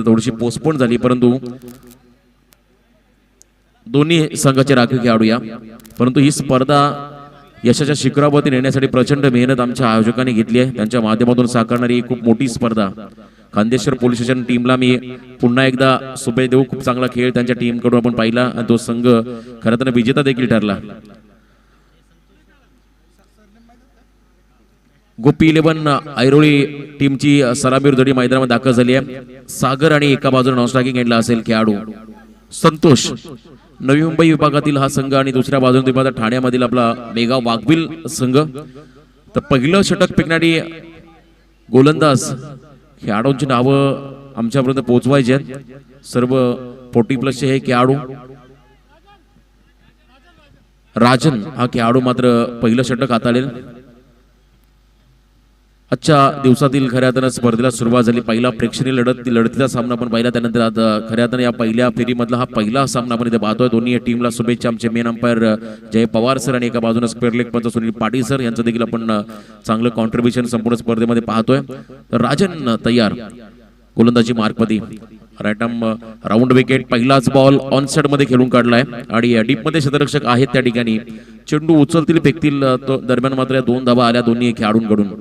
थोडीशी पोस्टपोन झाली, परंतु दोन्ही संघाचे राखीव खेळाडू या, परंतु ही स्पर्धा यशाच्या शिखरावरती नेण्यासाठी प्रचंड मेहनत आमच्या आयोजकांनी घेतली आहे. त्यांच्या माध्यमातून साकारणारी ही खूप मोठी स्पर्धा. खांदेश्वर पोलीस स्टेशन टीमला मी पुन्हा एकदा शुभेच्छा देऊ. खूप चांगला खेळ त्यांच्या टीम कडून आपण पाहिला आणि तो संघ खरं तर विजेता देखील ठरला. गोपी 11 ऐरोली टीमची सलामीर जोडी मैदानामध्ये दाखल झाली आहे. सागर आणि एका बाजूला नॉनस्ट्रायकिंग एंडला असेल खेळाडू संतोष. नवी मुंबई विभागातील हा संघ आणि दुसऱ्या बाजूने ठाण्यामधील आपला मेगा वाघबिल संघ. तर पहिलं षटक फेकणारी गोलंदाज खेळाडूंची नावं आमच्यापर्यंत पोहोचवायची आहेत. सर्व 40+ हे खेळाडू. राजन हा खेळाडू मात्र पहिलं षटक हाताळेल. आजच्या दिवसातील खऱ्या अर्थानं स्पर्धेला सुरुवात झाली. पहिला प्रेक्षणीय लढतीचा सामना आपण पाहिला. त्यानंतर आता खऱ्या अर्थानं या पहिल्या फेरीमधला हा पहिला सामना आपण इथे पाहतोय. दोन्ही टीमला शुभेच्छा. आमचे मेन अंपायर जय पवार सर आणि एका बाजूने स्क्वेअर लेग पंच सुनील पाटील सर यांचं देखील आपण चांगलं कॉन्ट्रीब्युशन संपूर्ण स्पर्धेमध्ये पाहतोय. तर राजन तयार गोलंदाजी मार्कमध्ये. Right arm round wicket. पहिलाच बॉल ऑन साइड मध्ये खेळून काढलाय आणि डीप मध्ये क्षेत्ररक्षक आहेत त्या ठिकाणी. चेंडू उचलतील फेकतील दरम्यान मात्र या 2 धावा आल्या दोन्ही खेळाडूंकडून.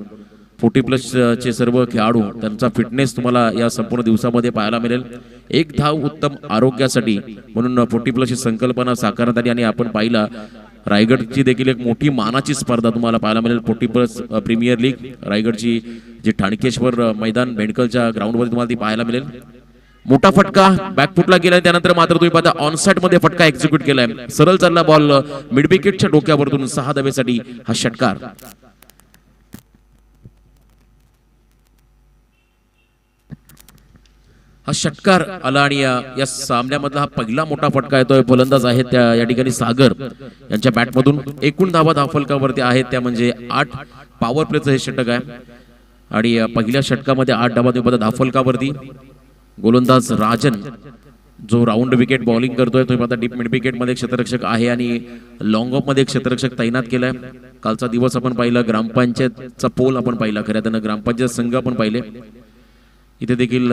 40+ चे सर्व खेळाडू त्यांचा फिटनेस तुम्हाला या संपूर्ण दिवसामध्ये पाहायला मिळेल. एक धाव उत्तम आरोग्यासाठी म्हणून 40+ ही संकल्पना साकारण्यात आली आणि आपण पाहिला रायगडची देखील एक मोठी मानाची स्पर्धा तुम्हाला पाहायला मिळेल. 40+ प्रीमियर लीग रायगडची जी ठाणकेश्वर मैदान बेंडकलच्या ग्राउंडवर तुम्हाला ती पाहायला मिळेल. मोठा फटका बॅकफुटला गेलाय. त्यानंतर मात्र तुम्ही पाहता ऑन साइड मध्ये फटका एक्झिक्यूट केलाय. सरळ चालला बॉल मिड विकेटच्या डोक्यावरतून 6 धावेसाठी हा षटकार. हा षटकार आला आणि या सामन्यामधला हा पहिला मोठा फटका येतोय. फलंदाज आहेत त्या या ठिकाणी सागर यांच्या बॅटमधून. एकूण धावा धावफलकावरती आहेत त्या म्हणजे 8 पॉवर प्लेचं हे षटक आहे आणि पहिल्या षटकामध्ये 8 धावा धावफलकावरती. गोलंदाज राजन जो राऊंड विकेट बॉलिंग करतोय. तुम्ही पाहता डीप मिड विकेट मध्ये क्षेत्ररक्षक आहे आणि लॉंग ऑफ मध्ये एक क्षेत्ररक्षक तैनात केलाय. कालचा दिवस आपण पाहिला. ग्रामपंचायतचा पोल आपण पाहिला. खऱ्या त्यानं ग्रामपंचायत संघ आपण पाहिले. इथे देखील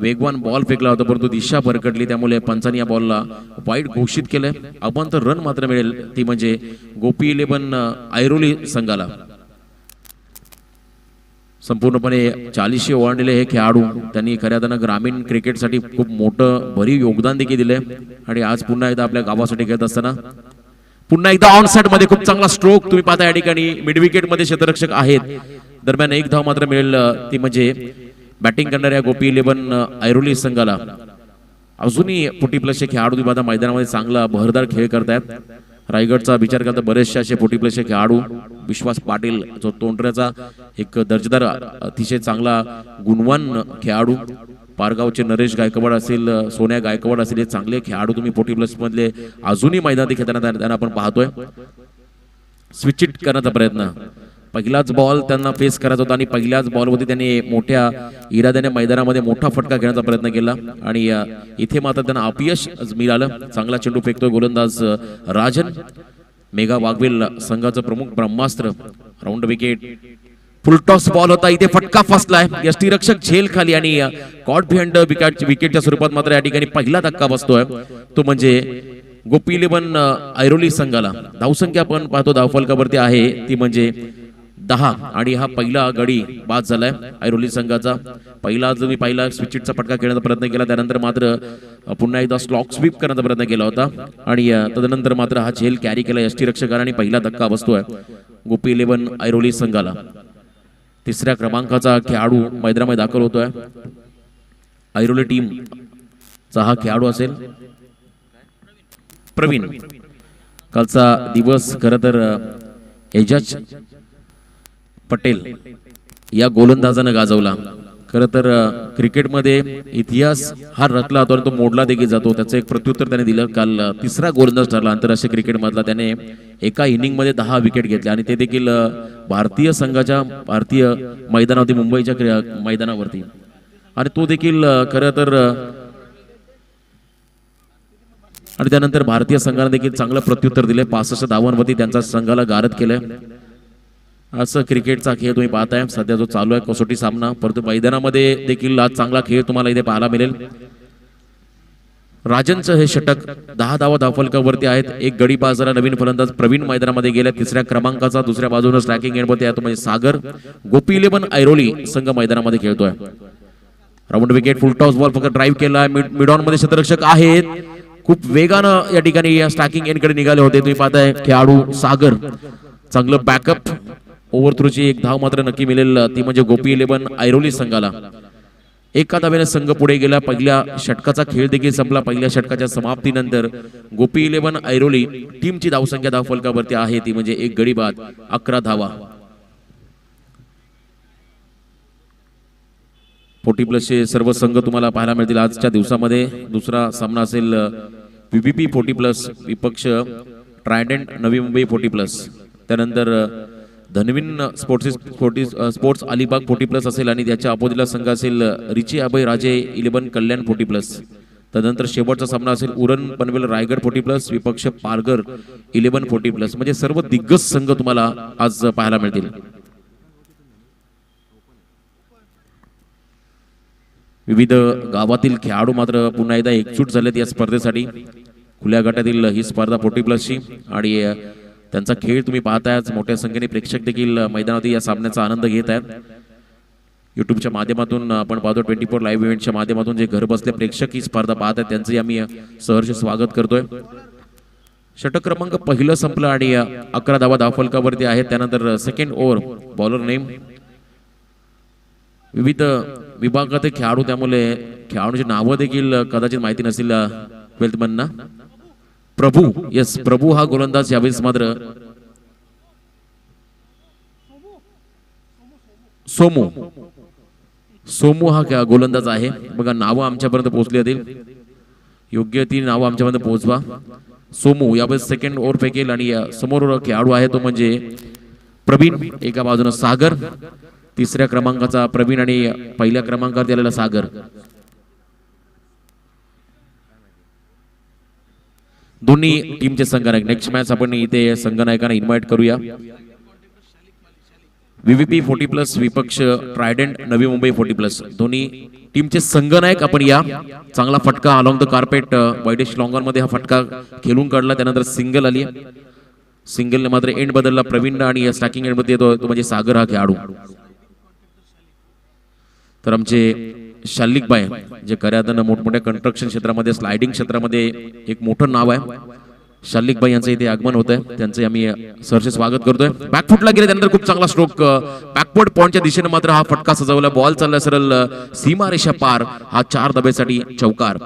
वेगवान बॉल फेकला होता परंतु दिशा भरकटली. त्यामुळे पंचांनी या बॉलला वाईड घोषित केलंय. अबांतर रन मात्र मिळेल ती म्हणजे गोपी 11 ऐरोली संघाला. संपूर्णपणे 40 ओलांडलेले हे खेळाडू त्यांनी खऱ्या अर्थानं ग्रामीण क्रिकेटसाठी खूप मोठं भरीव योगदान देखील दिले आणि आज पुन्हा एकदा आपल्या गावासाठी खेळत असताना पुन्हा एकदा ऑन साइड मध्ये खूप चांगला स्ट्रोक तुम्ही पाहता. या ठिकाणी मिड विकेट मध्ये क्षेत्ररक्षक आहेत. दरम्यान एक धाव मात्र मिळेल ती म्हणजे बॅटिंग करणाऱ्या गोपी 11 ऐरोली संघाला. अजूनही 40+ खेळाडू विभागा मैदानामध्ये चांगला बहरदार खेळ करतायत. रायगडचा विचार करता बरेचसे असे 40+ खेळाडू. विश्वास पाटील जो तोंडऱ्याचा एक दर्जेदार अतिशय चांगला गुणवान खेळाडू. पारगावचे नरेश गायकवाड असेल, सोन्या गायकवाड असेल, हे चांगले खेळाडू तुम्ही 40+ मधले अजूनही मैदानात खेळताना त्यांना आपण पाहतोय. स्विच इट करण्याचा प्रयत्न. पहिलाच बॉल त्यांना फेस करायचा होता आणि पहिल्याच बॉलवरती त्यांनी मोठ्या इराद्याने मैदानामध्ये मोठा फटका घेण्याचा प्रयत्न केला आणि इथे मात्र त्यांना अपयश मिळालं. चांगला चेंडू फेकतोय गोलंदाज राजन. मेगा वाघवेल संघाचं प्रमुख ब्रह्मास्त्र. Round wicket. फुलटॉस बॉल होता. इथे फटका फसलाय. यष्टीरक्षक झेल खाली आणि कॉट बिहाइंड विकेटच्या स्वरूपात मात्र या ठिकाणी पहिला धक्का बसतोय तो म्हणजे गोपी 11 ऐरोली संघाला. धावसंख्या आपण पाहतो धावफलकावरती आहे ती म्हणजे 10 आणि हा पहिला गडी बाद झालाय ऐरोली संघाचा. पहिला जो मी पाहिला स्विचिटचा फटका खेळण्याचा प्रयत्न केला त्यानंतर मात्र पुन्हा एकदा स्लॉक स्वीप करण्याचा प्रयत्न केला होता आणि तदनंतर मात्र हा झेल कॅरी केला यष्टीरक्षकाने आणि पहिला धक्का बसतोय गोपी 11 ऐरोली संघाला. 3ऱ्या क्रमांकाचा खेळाडू मैदानामध्ये दाखल होतोय. ऐरोली टीम चा हा खेळाडू असेल प्रवीण. कालचा दिवस खरं तर एजाज पटेल या गोलंदाजानं गाजवला. खरं तर क्रिकेटमध्ये इतिहास हा रचला होता तो मोडला देखील जातो. त्याचं एक प्रत्युत्तर त्याने दिलं. काल 3रा गोलंदाज ठरला आंतरराष्ट्रीय क्रिकेटमधला. त्याने एका इनिंगमध्ये 10 विकेट घेतल्या आणि ते देखील भारतीय संघाच्या भारतीय मैदानावरती मुंबईच्या मैदानावरती आणि तो देखील खरं तर आणि त्यानंतर भारतीय संघाने देखील चांगलं प्रत्युत्तर दिले. 65 धावांवरती त्यांचा संघाला गारद केलंय. असं क्रिकेटचा खेळ तुम्ही पाहताय सध्या जो चालू आहे कसोटी सामना, परंतु मैदानामध्ये देखील आज चांगला खेळ तुम्हाला इथे पाहायला मिळेल. राजनचं हे षटक 10 धावा धावफलकावरती आहेत. एक गडी बाजारा नवीन फलंदाज प्रवीण मैदानामध्ये गेल्या 3ऱ्या क्रमांकाचा. दुसऱ्या बाजूने स्ट्रायकिंग एंडमध्ये आहे तो म्हणजे सागर. गोपी 11 ऐरोली संघ मैदानामध्ये खेळतोय. Round wicket, full toss ball फक्त ड्राईव्ह केला. मिड ऑन मध्ये क्षेत्ररक्षक आहेत, खूप वेगानं या ठिकाणी या स्ट्रायकिंग एंडकडे निघाले होते. तुम्ही पाहताय खेळाडू सागर, चांगलं बॅकअप. ओव्हर थ्रूची एक धाव मात्र नक्की मिळेल, ती म्हणजे गोपी 11 ऐरोली संघाला. एका धावेने संघ पुढे गेला. पहिल्या षटकाचा खेळ देखील संपला. पहिल्या षटकाच्या समाप्तीनंतर गोपी 11 ऐरोली टीमची धावसंख्या धावफलकावरती आहे ती म्हणजे एक गडी बाद 11 धावा. 40+ सर्व संघ तुम्हाला पाहायला मिळतील आजच्या दिवसामध्ये. दुसरा सामना असेल PVP 40+, विपक्ष ट्रायडेंट नवी मुंबई 40+. त्यानंतर धनविन स्पोर्ट्स अलिबाग 40+ असेल आणि त्याच्या अपोजिटला संघ असेल रिची अभय राजे 11 कल्याण 40+. त्यानंतर शेवटचा सामना असेल उरण पनवेल रायगड 40+, विपक्ष पालघर 11 40+. म्हणजे सर्व दिग्गज संघ तुम्हाला आज पाहायला मिळतील. विविध गावातील खेळाडू मात्र पुन्हा एकदा एकजूट झालेत या स्पर्धेसाठी. खुल्या गटातील ही स्पर्धा 40+ची आणि त्यांचा खेळ तुम्ही पाहताय. मोठ्या संख्येने प्रेक्षक देखील मैदानातील या सामन्याचा आनंद घेत आहेत. युट्यूबच्या माध्यमातून आपण पाहतो 24 लाईव्ह इव्हेंटच्या माध्यमातून जे घर बसले प्रेक्षक ही स्पर्धा पाहत आहेत त्यांचंही आम्ही सहर्ष स्वागत करतोय. षटक क्रमांक पहिलं संपलं आणि 11 धावा धावफलकावरती आहेत. त्यानंतर सेकंड ओव्हर, बॉलर नेम विविध विभागातील खेळाडू, त्यामुळे खेळाडूची नावं देखील कदाचित माहिती नसतील वेल्थमनना. प्रभू, यस प्रभू हा गोलंदाज यावेळेस मात्र. सोमू हा गोलंदाज आहे. बघा नावं आमच्यापर्यंत पोहोचली होतील, योग्य ती नावं आमच्यापर्यंत पोहोचवा. सोमू यावेळेस सेकंड ओव्हर फेकेल आणि समोर खेळाडू आहे तो म्हणजे प्रवीण. एका बाजूने सागर, 3ऱ्या क्रमांकाचा प्रवीण आणि पहिल्या क्रमांकावर आलेला सागर. दोन्ही टीमचे संघनायक. नेक्स्ट मॅच आपण इथे संघनायकांना इन्व्हाइट करूया. VVP 40+, विपक्ष ट्रायडेंट नवी मुंबई 40+. दोन्ही टीमचे संघनायक आपण या. चांगला फटका अलॉंग द कार्पेट वाईडेस्ट लॉंगर मध्ये हा फटका खेळून काढला. त्यानंतर सिंगल आली. सिंगलने मात्र एंड बदलला प्रवीण आणि स्ट्रायकिंग एंड मध्ये येतो तो म्हणजे सागर हा खेळाडू. तर आमचे शालिक बाय जे खऱ्या अर्थानं मोठमोठ्या कन्स्ट्रक्शन क्षेत्रामध्ये, स्लायडिंग क्षेत्रामध्ये एक मोठं नाव आहे. शालिक बाई यांचं इथे आगमन होत आहे, त्यांचं आम्ही सहर्ष स्वागत करतोय. बॅकफुटला गेले त्यानंतर खूप चांगला स्ट्रोक, बॅकवर्ड पॉइंटच्या दिशेने मात्र हा फटका सजवला. बॉल चालला सरळ सीमारेषा पार. हा 4 धाब्यासाठी चौकार.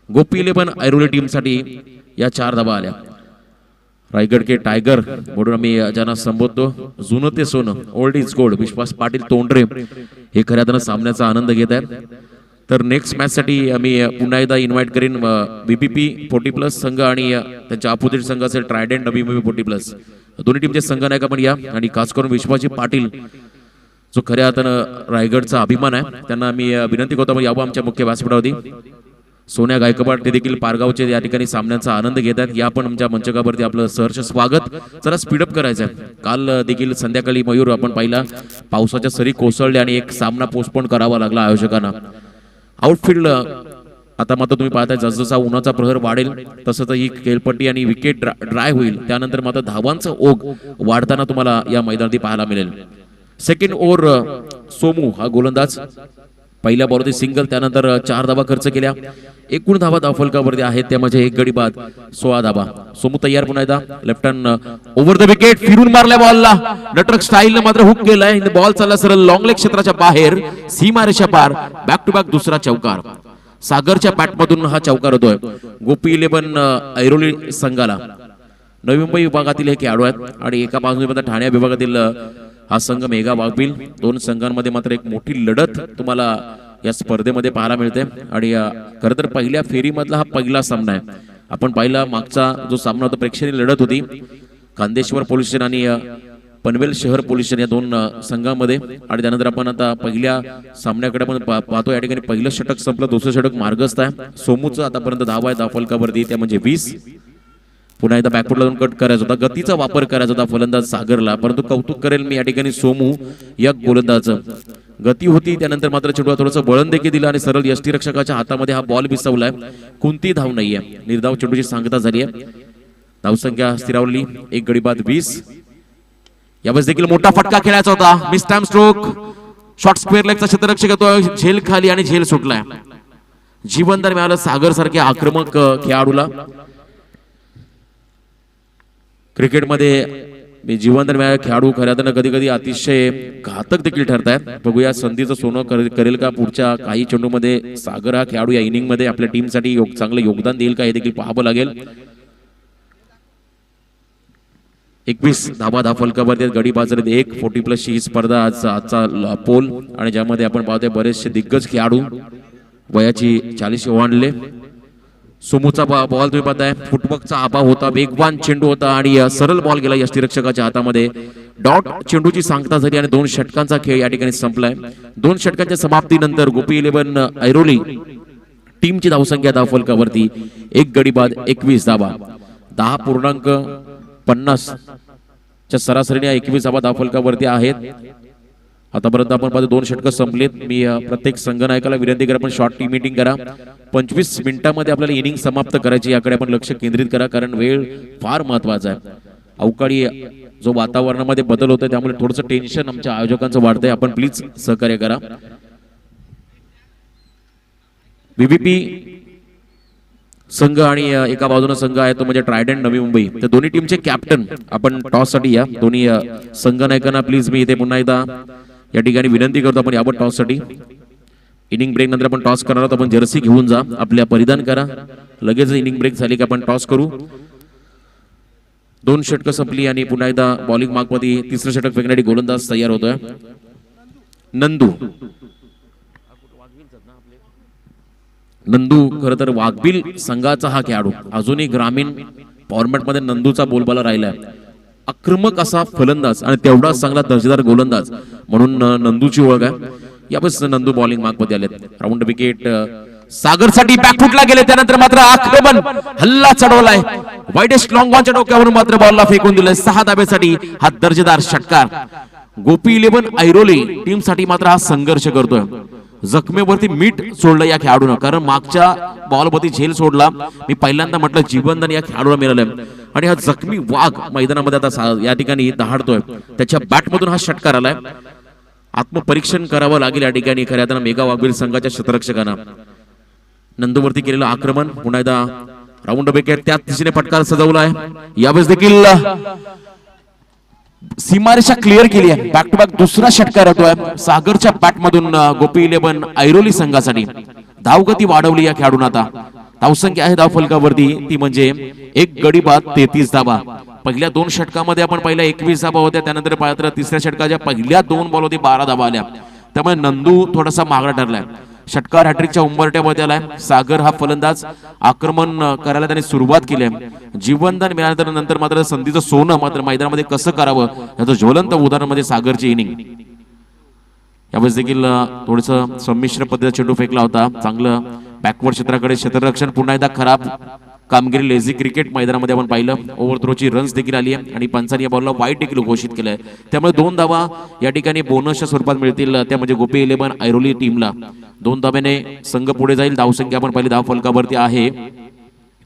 गोपी 11 ऐरोली टीमसाठी या 4 धाबा आल्या. रायगड के टायगर म्हणून आम्ही ज्यांना संबोधतो, जुनं ते सोनं, ओल्ड इज गोल्ड, विश्वास पाटील तोंडरे हे खऱ्या अर्थानं सामन्याचा आनंद घेत आहेत. तर नेक्स्ट मॅच साठी आम्ही पुन्हा एकदा इन्व्हाइट करीन VVP 40+ संघ आणि त्यांच्या अपोजिट संघ असेल ट्रायडेंट नवी मुंबई 40+. दोन्ही टीमचे संघनायक आपण या आणि खास करून विश्वाजी पाटील जो खऱ्या अर्थानं रायगडचा अभिमान आहे त्यांना आम्ही विनंती करतो यावं आमच्या मुख्य व्यासपीठावरती. सोन्या गायकवाड ते देखील पारगावचे या ठिकाणी सामन्याचा आनंद घेत आहेत. या पण आमच्या मंचकावरती आपलं सहर्ष स्वागत. जरा स्पीडअप करायचं आहे. काल देखील संध्याकाळी मयूर आपण पाहिला पावसाच्या सरी कोसळल्या आणि एक सामना पोस्टपोन करावा लागला आयोजकांना. आउटफील्ड आता मात्र तुम्ही पाहताय जसजसा उन्हाचा प्रहर वाढेल तसंच ही खेळपट्टी आणि विकेट ड्राय होईल. त्यानंतर मात्र धावांचा ओघ वाढताना तुम्हाला या मैदानात पाहायला मिळेल. सेकंड ओव्हर सोमू हा गोलंदाज, पहिल्या बॉलवरती सिंगल, त्यानंतर 4 धावा खर्च केल्या. एकूण धावा धावफलकावरती आहेत त्या म्हणजे एक गडी बाद 16 धावा. सोमू तयार पुन्हा एकदा left hand over the wicket, फिरून मारल्या बॉलला. नटरक स्टाईलने मात्र हुक केलाय. बॉल चालला सरळ लॉंग लेग क्षेत्राच्या बाहेर सीमारेषा पार. बॅक टू बॅक दुसरा चौकार. सागरच्या बॅटमधून हा चौकार होतोय गोपी 11 ऐरोली संघाला. नवी मुंबई विभागातील हे खेळाडू आहेत आणि एका बाजूने ठाणे विभागातील हा संघ मेगा वाघबिल. दोन संघांमध्ये मात्र एक मोठी लढत तुम्हाला या स्पर्धेमध्ये पाहायला मिळते आणि खरं तर पहिल्या फेरीमधला हा पहिला सामना आहे. आपण पाहिला मागचा जो सामना होता प्रेक्षणीय लढत होती खांदेश्वर पोलीस स्टेशन आणि पनवेल शहर पोलीस स्टेशन या दोन संघांमध्ये. आणि त्यानंतर आपण आता पहिल्या सामन्याकडे आपण पाहतो. या ठिकाणी पहिलं षटक संपलं, दुसरं षटक मार्गस्थ आहे. सोमूचं आतापर्यंत धावा आहे धावफलकावरती त्या म्हणजे 20. पुन्हा एकदा बॅकफुटला जाऊन कट करायचा होता, गतीचा वापर करायचा होता फलंदाज सागरला, परंतु कौतुक करेल मी या ठिकाणी सोमू या गोलंदाजाचं. गती होती, त्यानंतर मात्र चेंडूला थोडंसं वळण देखील दिलं आणि सरळ यष्टीरक्षकाच्या हातामध्ये हा बॉल बिसवलाय. कोणती धाव नाहीये, निर्धाव चेंडूची सांगता झाली आहे. धावसंख्या स्थिरावली, 1 गडी बाद 20. यावेळेस देखील मोठा फटका खेळायचा होता, mistimed stroke. Short square लेगचा क्षेत्ररक्षक येतो, झेल खाली आणि झेल सुटलाय. जीवनदान मिळालं सागर सारख्या आक्रमक खेळाडूला. क्रिकेटमध्ये जीवनदान मिळालेला खेळाडू खऱ्या अर्थानं कधी कधी अतिशय घातक देखील ठरतात. बघूया संधीचं सोनं करेल का पुढच्या काही चेंडूमध्ये सागर हा खेळाडू या इनिंग मध्ये आपल्या टीमसाठी चांगलं योगदान देईल का हे देखील पाहावं लागेल. 21 धाबा फलकावरती गडी बाजारात 1 40+ ही स्पर्धा आजचा पोल, आणि ज्यामध्ये आपण पाहतोय बरेचसे दिग्गज खेळाडू वयाची 40 ओलांडले. सोमूचा बॉल तुम्ही पाहताय, फुटवर्कचा अभाव होता, वेगवान चेंडू होता आणि सरळ बॉल गेला यष्टीरक्षकाच्या हातामध्ये. डॉट चेंडूची सांगता झाली आणि 2 षटकांचा खेळ या ठिकाणी संपलाय. 2 षटकांच्या समाप्तीनंतर गोपी 11 ऐरोली टीमची धावसंख्या धावफलकावरती 1 गडी बाद 21 धावा. 10.50 च्या सरासरीने 21 धावा धावफलकावरती आहेत. आतापर्यंत आपण पाहतो 2 षटकं संपलीत. मी प्रत्येक संघनायकाला विनंती करा, आपण शॉर्ट टीम मीटिंग करा. 25 मिनिटांमध्ये आपल्याला इनिंग समाप्त करायची, याकडे आपण लक्ष केंद्रित करा, कारण वेळ फार महत्वाचा आहे. अवकाळी जो वातावरणामध्ये बदल होतोय त्यामुळे थोडंसं टेन्शन आमच्या आयोजकांचं वाढतंय, आपण प्लीज सहकार्य करा. बीबीपी संघ आणि एका बाजूने संघ आहे तो म्हणजे ट्रायडंट नवी मुंबई. तर दोन्ही टीमचे कॅप्टन आपण टॉस साठी या. दोन्ही संघनायकांना प्लीज मी इथे पुन्हा एकदा या ठिकाणी विनंती करतो, आपण यावर टॉस साठी. इनिंग ब्रेक नंतर आपण टॉस करणार आहोत. आपण जर्सी घेऊन जा, आपल्या परिधान करा. लगेच इनिंग ब्रेक झाली की आपण टॉस करू. 2 षटकं संपली आणि पुन्हा एकदा बॉलिंग मार्कमध्ये 3रं षटक फेकण्यासाठी गोलंदाज तयार होतोय. नंदू खरं तर वाघबिल संघाचा हा खेळाडू अजूनही ग्रामीण फॉर्मॅटमध्ये नंदूचा बोलबाला राहिलाय. आक्रमक असा फलंदाज आणि तेवढाच चांगला दर्जेदार गोलंदाज म्हणून नंदूची ओळख आहे. यावेळेस नंदू बॉलिंग मार्कमध्ये आलेत. राऊंड विकेट सागरसाठी बॅकफुटला गेले, त्यानंतर मात्र आक्रमण हल्ला चढवलाय. वाईडेस्ट लॉंग ऑनच्या डोक्यावरून मात्र बॉलला फेकून दिलंय. 6 धाब्यासाठी हा दर्जेदार षटकार. गोपी 11 ऐरोली टीम साठी मात्र हा संघर्ष करतोय. जखमेवरती मीठ सोडलं या खेळाडूनं, कारण मागच्या बॉलवरती झेल सोडला. मी पहिल्यांदा म्हटलं जीवनदान या खेळाडूला मिळालं आणि हा जखमी वाघ मैदानामध्ये आता या ठिकाणी दहाडतोय. त्याच्या बॅटमधून हा षटकार आलाय. आत्मपरीक्षण करावं लागेल या ठिकाणी खऱ्या अर्थानं मेगा वाघबीर संघाच्या क्षेत्ररक्षकांना. नंदूवरती केलेलं आक्रमण पुन्हा एकदा राऊंड विकेट त्या दिशेने फटकार सजवलाय. यावेळेस देखील सीमारेषा क्लिअर केली आहे. बॅक टू बॅक दुसरा षटकार होतोय सागरच्या बॅटमधून गोपी 11 ऐरोली संघासाठी. धावगती वाढवली या खेळाडून. आता धावसंख्या आहे धावफलकावरती ती म्हणजे 1 गडी बाद 33 धावा. पहिल्या 2 षटकामध्ये आपण पहिल्या 21 धावा होत्या, त्यानंतर पाहिलं 3ऱ्या षटकाच्या पहिल्या 2 बॉल होती 12 धावा आल्या. त्यामुळे नंदू थोडासा मागडा ठरलाय. षटकार हॅट्रिकच्या उंबरट्यामध्ये आलाय. सागर हा फलंदाज आक्रमण करायला त्याने सुरुवात केली आहे. जीवनदान मिळाल्यानंतर मात्र संधीचं सोनं मात्र मैदानामध्ये कसं करावं याचं ज्वलंत उदाहरण म्हणजे सागरची इनिंग. यावेळेस देखील थोडंसं संमिश्र पद्धतीचा चेंडू फेकला होता. चांगलं बॅकवर्ड क्षेत्राकडे क्षेत्ररक्षण. पुन्हा एकदा खराब कामगिरी लेझी क्रिकेट मैदानामध्ये आपण पाहिलं. ओव्हरथ्रोची रन्स देखील आली आहे आणि पंचांनी या बॉलला वाईट देखील घोषित केलंय. त्यामुळे 2 धावा या ठिकाणी बोनसच्या स्वरूपात मिळतील, त्या म्हणजे गोपी 11 ऐरोली टीमला. 2 धाब्याने संघ पुढे जाईल. धावसंख्या आपण पहिली धावफलकावरती आहे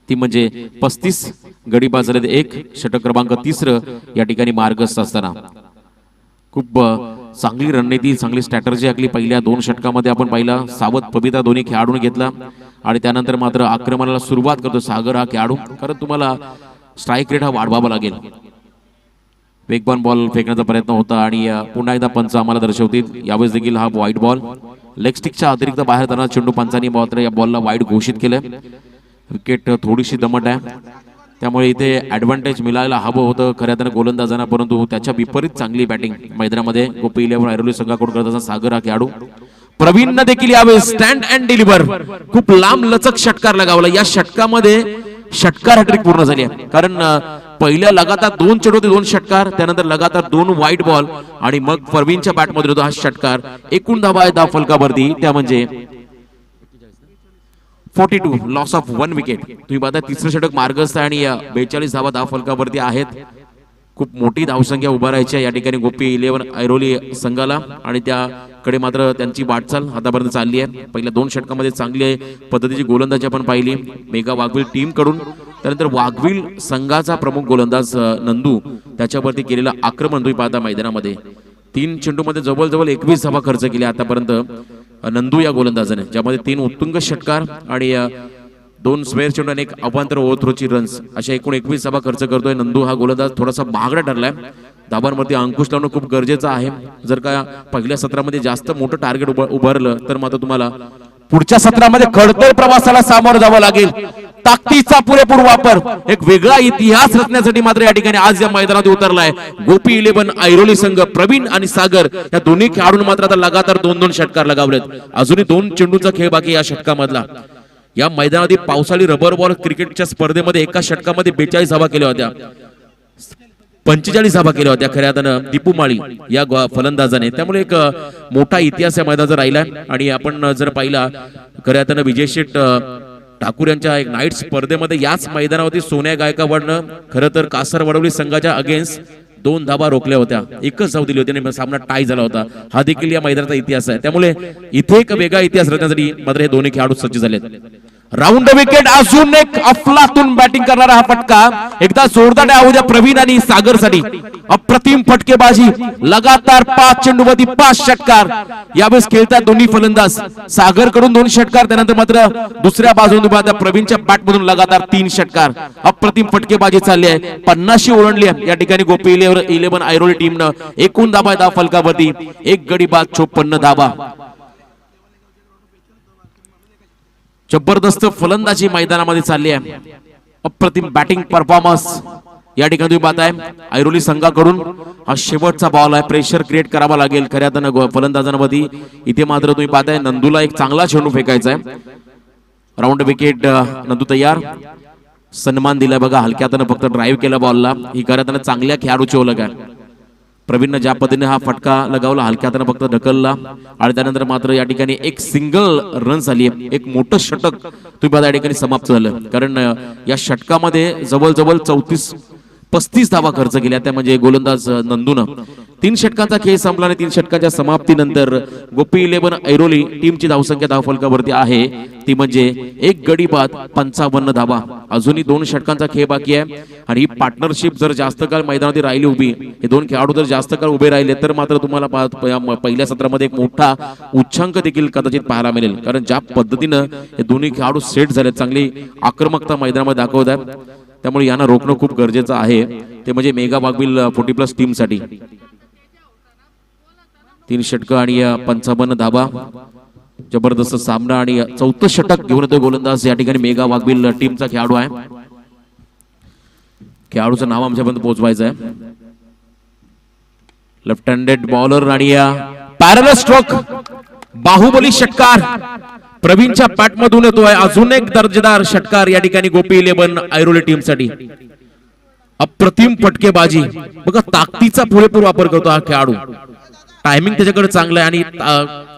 ती म्हणजे 35. गडी बाजारात 1 षटक क्रमांक 3 या ठिकाणी मार्गस्थ असताना खूप चांगली रणनीती चांगली स्ट्रॅटर्जी आखली. पहिल्या 2 षटकामध्ये आपण पाहिला सावध पबिता दोन्ही खेळाडूने घेतला आणि त्यानंतर मात्र आक्रमणाला सुरुवात करतो सागर हा खेळाडू. कारण तुम्हाला स्ट्राईक रेट हा वाढवावा लागेल. वेगवान बॉल फेकण्याचा प्रयत्न होता आणि पुन्हा एकदा पंच आम्हाला दर्शवतील. यावेळेस देखील हा वाईट बॉल लेग स्टिकच्या अतिरिक्त बाहेर जाणारा चेंडू पंचांनी मात्र या बॉलला वाईट घोषित केलं. विकेट थोडीशी दमट आहे, त्यामुळे इथे ऍडव्हान्टेज मिळायला हवं होतं खऱ्या अर्थानं गोलंदाजांना, परंतु त्याच्या विपरीत चांगली बॅटिंग मैदानामध्ये गोपी 11 ऐरोली संघाकडून करत असताना सागर हा खेळाडू. प्रवीणने देखील यावेळी स्टँड अँड डिलिव्हर खूप लांब लचक षटकार लगावला. या षटकामध्ये षटकार हॅट्रिक पूर्ण झाली आहे, कारण पहिल्या लगातार 2 चेंडू होते 2 षटकार, त्यानंतर लगातार 2 वाईट बॉल आणि मग प्रवीणच्या बॅटमध्ये होता हा षटकार. एकूण धावा आहे धाव फलकावरती त्या म्हणजे 42 लॉस ऑफ 1 विकेट. तुम्ही पाहता तिसरं षटक मार्गस्थ आहे आणि 42 धावा धाव फलकावरती आहेत. खूप मोठी धावसंख्या उभा राहायची या ठिकाणी गोपी 11 ऐरोली संघाला आणि त्याकडे मात्र त्यांची वाटचाल आतापर्यंत चालली आहे. पहिल्या 2 षटकामध्ये चांगली पद्धतीची गोलंदाजी आपण पाहिली मेगा वाघविल टीम कडून. त्यानंतर वाघविल संघाचा प्रमुख गोलंदाज नंदू त्याच्यावरती केलेलं आक्रमण तुम्ही पाहता मैदानामध्ये 3 चेंडूमध्ये जवळजवळ 21 धावा खर्च केल्या आतापर्यंत नंदू या गोलंदाजाने, ज्यामध्ये 3 उत्तुंग षटकार आणि 2 स्क्वेअर चेंडू आणि 1 अवांतर ओव्हरथ्रोची रन्स अशा एकूण 21 धावा खर्च करतोय नंदू. हा गोलंदाज थोडासा महागडा ठरलाय. धावांवरती अंकुश लावणं खूप गरजेचं आहे. जर का पहिल्या सत्रामध्ये जास्त मोठं टार्गेट उभारलं तर मात्र तुम्हाला पुढच्या सत्रामध्ये खडतर प्रवासाला सामोरं जावं लागेल. ताकदीचा पुरेपूर वापर एक वेगळा इतिहास रचण्यासाठी मात्र या ठिकाणी आज या मैदानात उतरलाय गोपी 11 ऐरोली संघ. प्रवीण आणि सागर या दोन्ही खेळाडूंनी मात्र आता लगातार 2-2 षटकार लगावलेत. अजूनही 2 चेंडूचा खेळ बाकी या षटकामधला. या मैदानामध्ये पावसाळी रबर बॉल क्रिकेटच्या स्पर्धेमध्ये एका षटकामध्ये 42 धावा केल्या होत्या, 45 धावा केल्या होत्या खऱ्या अर्थानं दीपू माळी या फलंदाजाने. त्यामुळे एक मोठा इतिहास या मैदानाचा राहिला आणि आपण जर पाहिला खऱ्या अर्थानं विजय शेठ ठाकूर यांच्या एक नाईट स्पर्धेमध्ये याच मैदानावरती सोन्या गायकवाडनं खरं तर कासर वडवली संघाच्या अगेन्स्ट 2 धावा रोखल्या होत्या, एकच धाव दिली होती आणि सामना टाय झाला होता. हा देखील या मैदानाचा इतिहास आहे. त्यामुळे इथे एक वेगळा इतिहास रचण्यासाठी मात्र हे दोन्ही खेळाडू सज्ज झालेत. राऊंड विकेट अजून एक अफलातून बॅटिंग करणारा हा फटका एकदा जोरदार डाव द्या प्रवीण आणि सागर साठी. अप्रतिम फटकेबाजी लगातार 5 चेंडूमध्ये 5 षटकार यावेळेस खेळतात दोन्ही फलंदाज. सागर कडून 2 षटकार त्यानंतर मात्र दुसऱ्या बाजूने प्रवीणच्या बॅट मधून लगातार 3 षटकार. अप्रतिम फटकेबाजी चालली आहे. 50 ओलांडली आहे या ठिकाणी गोपी 11 ऐरोली टीमनं. एकूण धावा धाव फलकावरती 1 गडी बाद 54 धावा. जबरदस्त फलंदाजी मैदानामध्ये चालली आहे. अप्रतिम बॅटिंग परफॉर्मन्स या ठिकाणी तुम्ही पाहताय ऐरोली संघाकडून. हा शेवटचा बॉल आहे, प्रेशर क्रिएट करावा लागेल खऱ्या अर्थानं फलंदाजांमध्ये. इथे मात्र तुम्ही पाहताय नंदूला एक चांगला चेंडू फेकायचा आहे. राऊंड विकेट नंदू तयार. सन्मान दिलाय बघा, हलक्या हातानं फक्त ड्राईव्ह केला बॉलला. ही खऱ्या अर्थानं चांगल्या खेळाडूची ओळख आहे. प्रवीणनं ज्या पद्धतीने हा फटका लगावला हलक्या हातानं फक्त ढकलला आणि त्यानंतर मात्र या ठिकाणी एक सिंगल रन झाली. एक मोठं षटक तुम्ही बघा या ठिकाणी समाप्त झालं, कारण या षटकामध्ये जवळजवळ 34-35 धावा खर्च केल्या त्या म्हणजे गोलंदाज नंदूनं. 3 षटकांचा खेळ संपला आणि 3 षटकांच्या समाप्तीनंतर गोपी 11 ऐरोली टीमची धावसंख्या धाव फलकावरती आहे ती म्हणजे 1 गडी बाद 55 धावा. अजूनही 2 षटकांचा खेळ बाकी आहे आणि ही पार्टनरशिप जर जास्त काळ मैदानात राहिली उभी, हे 2 खेळाडू जर जास्त काळ उभे राहिले तर मात्र तुम्हाला पहिल्या सत्रामध्ये एक मोठा उच्चांक देखील कदाचित पाहायला मिळेल. कारण ज्या पद्धतीनं हे दोन्ही खेळाडू सेट झाले, चांगली आक्रमकता मैदानामध्ये दाखवत आहेत. त्यामुळे यांना रोखणं खूप गरजेचं आहे, ते म्हणजे मेगा वाघविल 40+ टीम साठी. 3 षटक आणि 55 धावा. जबरदस्त सामना आणि 4थं षटक घेऊन येतो गोलंदाज या ठिकाणी मेगा वाघविल टीमचा खेळाडू आहे. खेळाडूचं नाव आमच्यापर्यंत पोहोचवायचं आहे. लेफ्ट हँडेड बॉलर आणि पॅरल स्ट्रोक बाहुबली षटकार प्रवीणच्या बॅट मधून येतोय. अजून एक दर्जेदार षटकार या ठिकाणी गोपी 11 ऐरोली टीम साठी. अप्रतिम फटकेबाजी बघा, ताकदीचा पुरेपूर वापर करतो हा खेळाडू. टायमिंग त्याच्याकडे चांगलं आहे आणि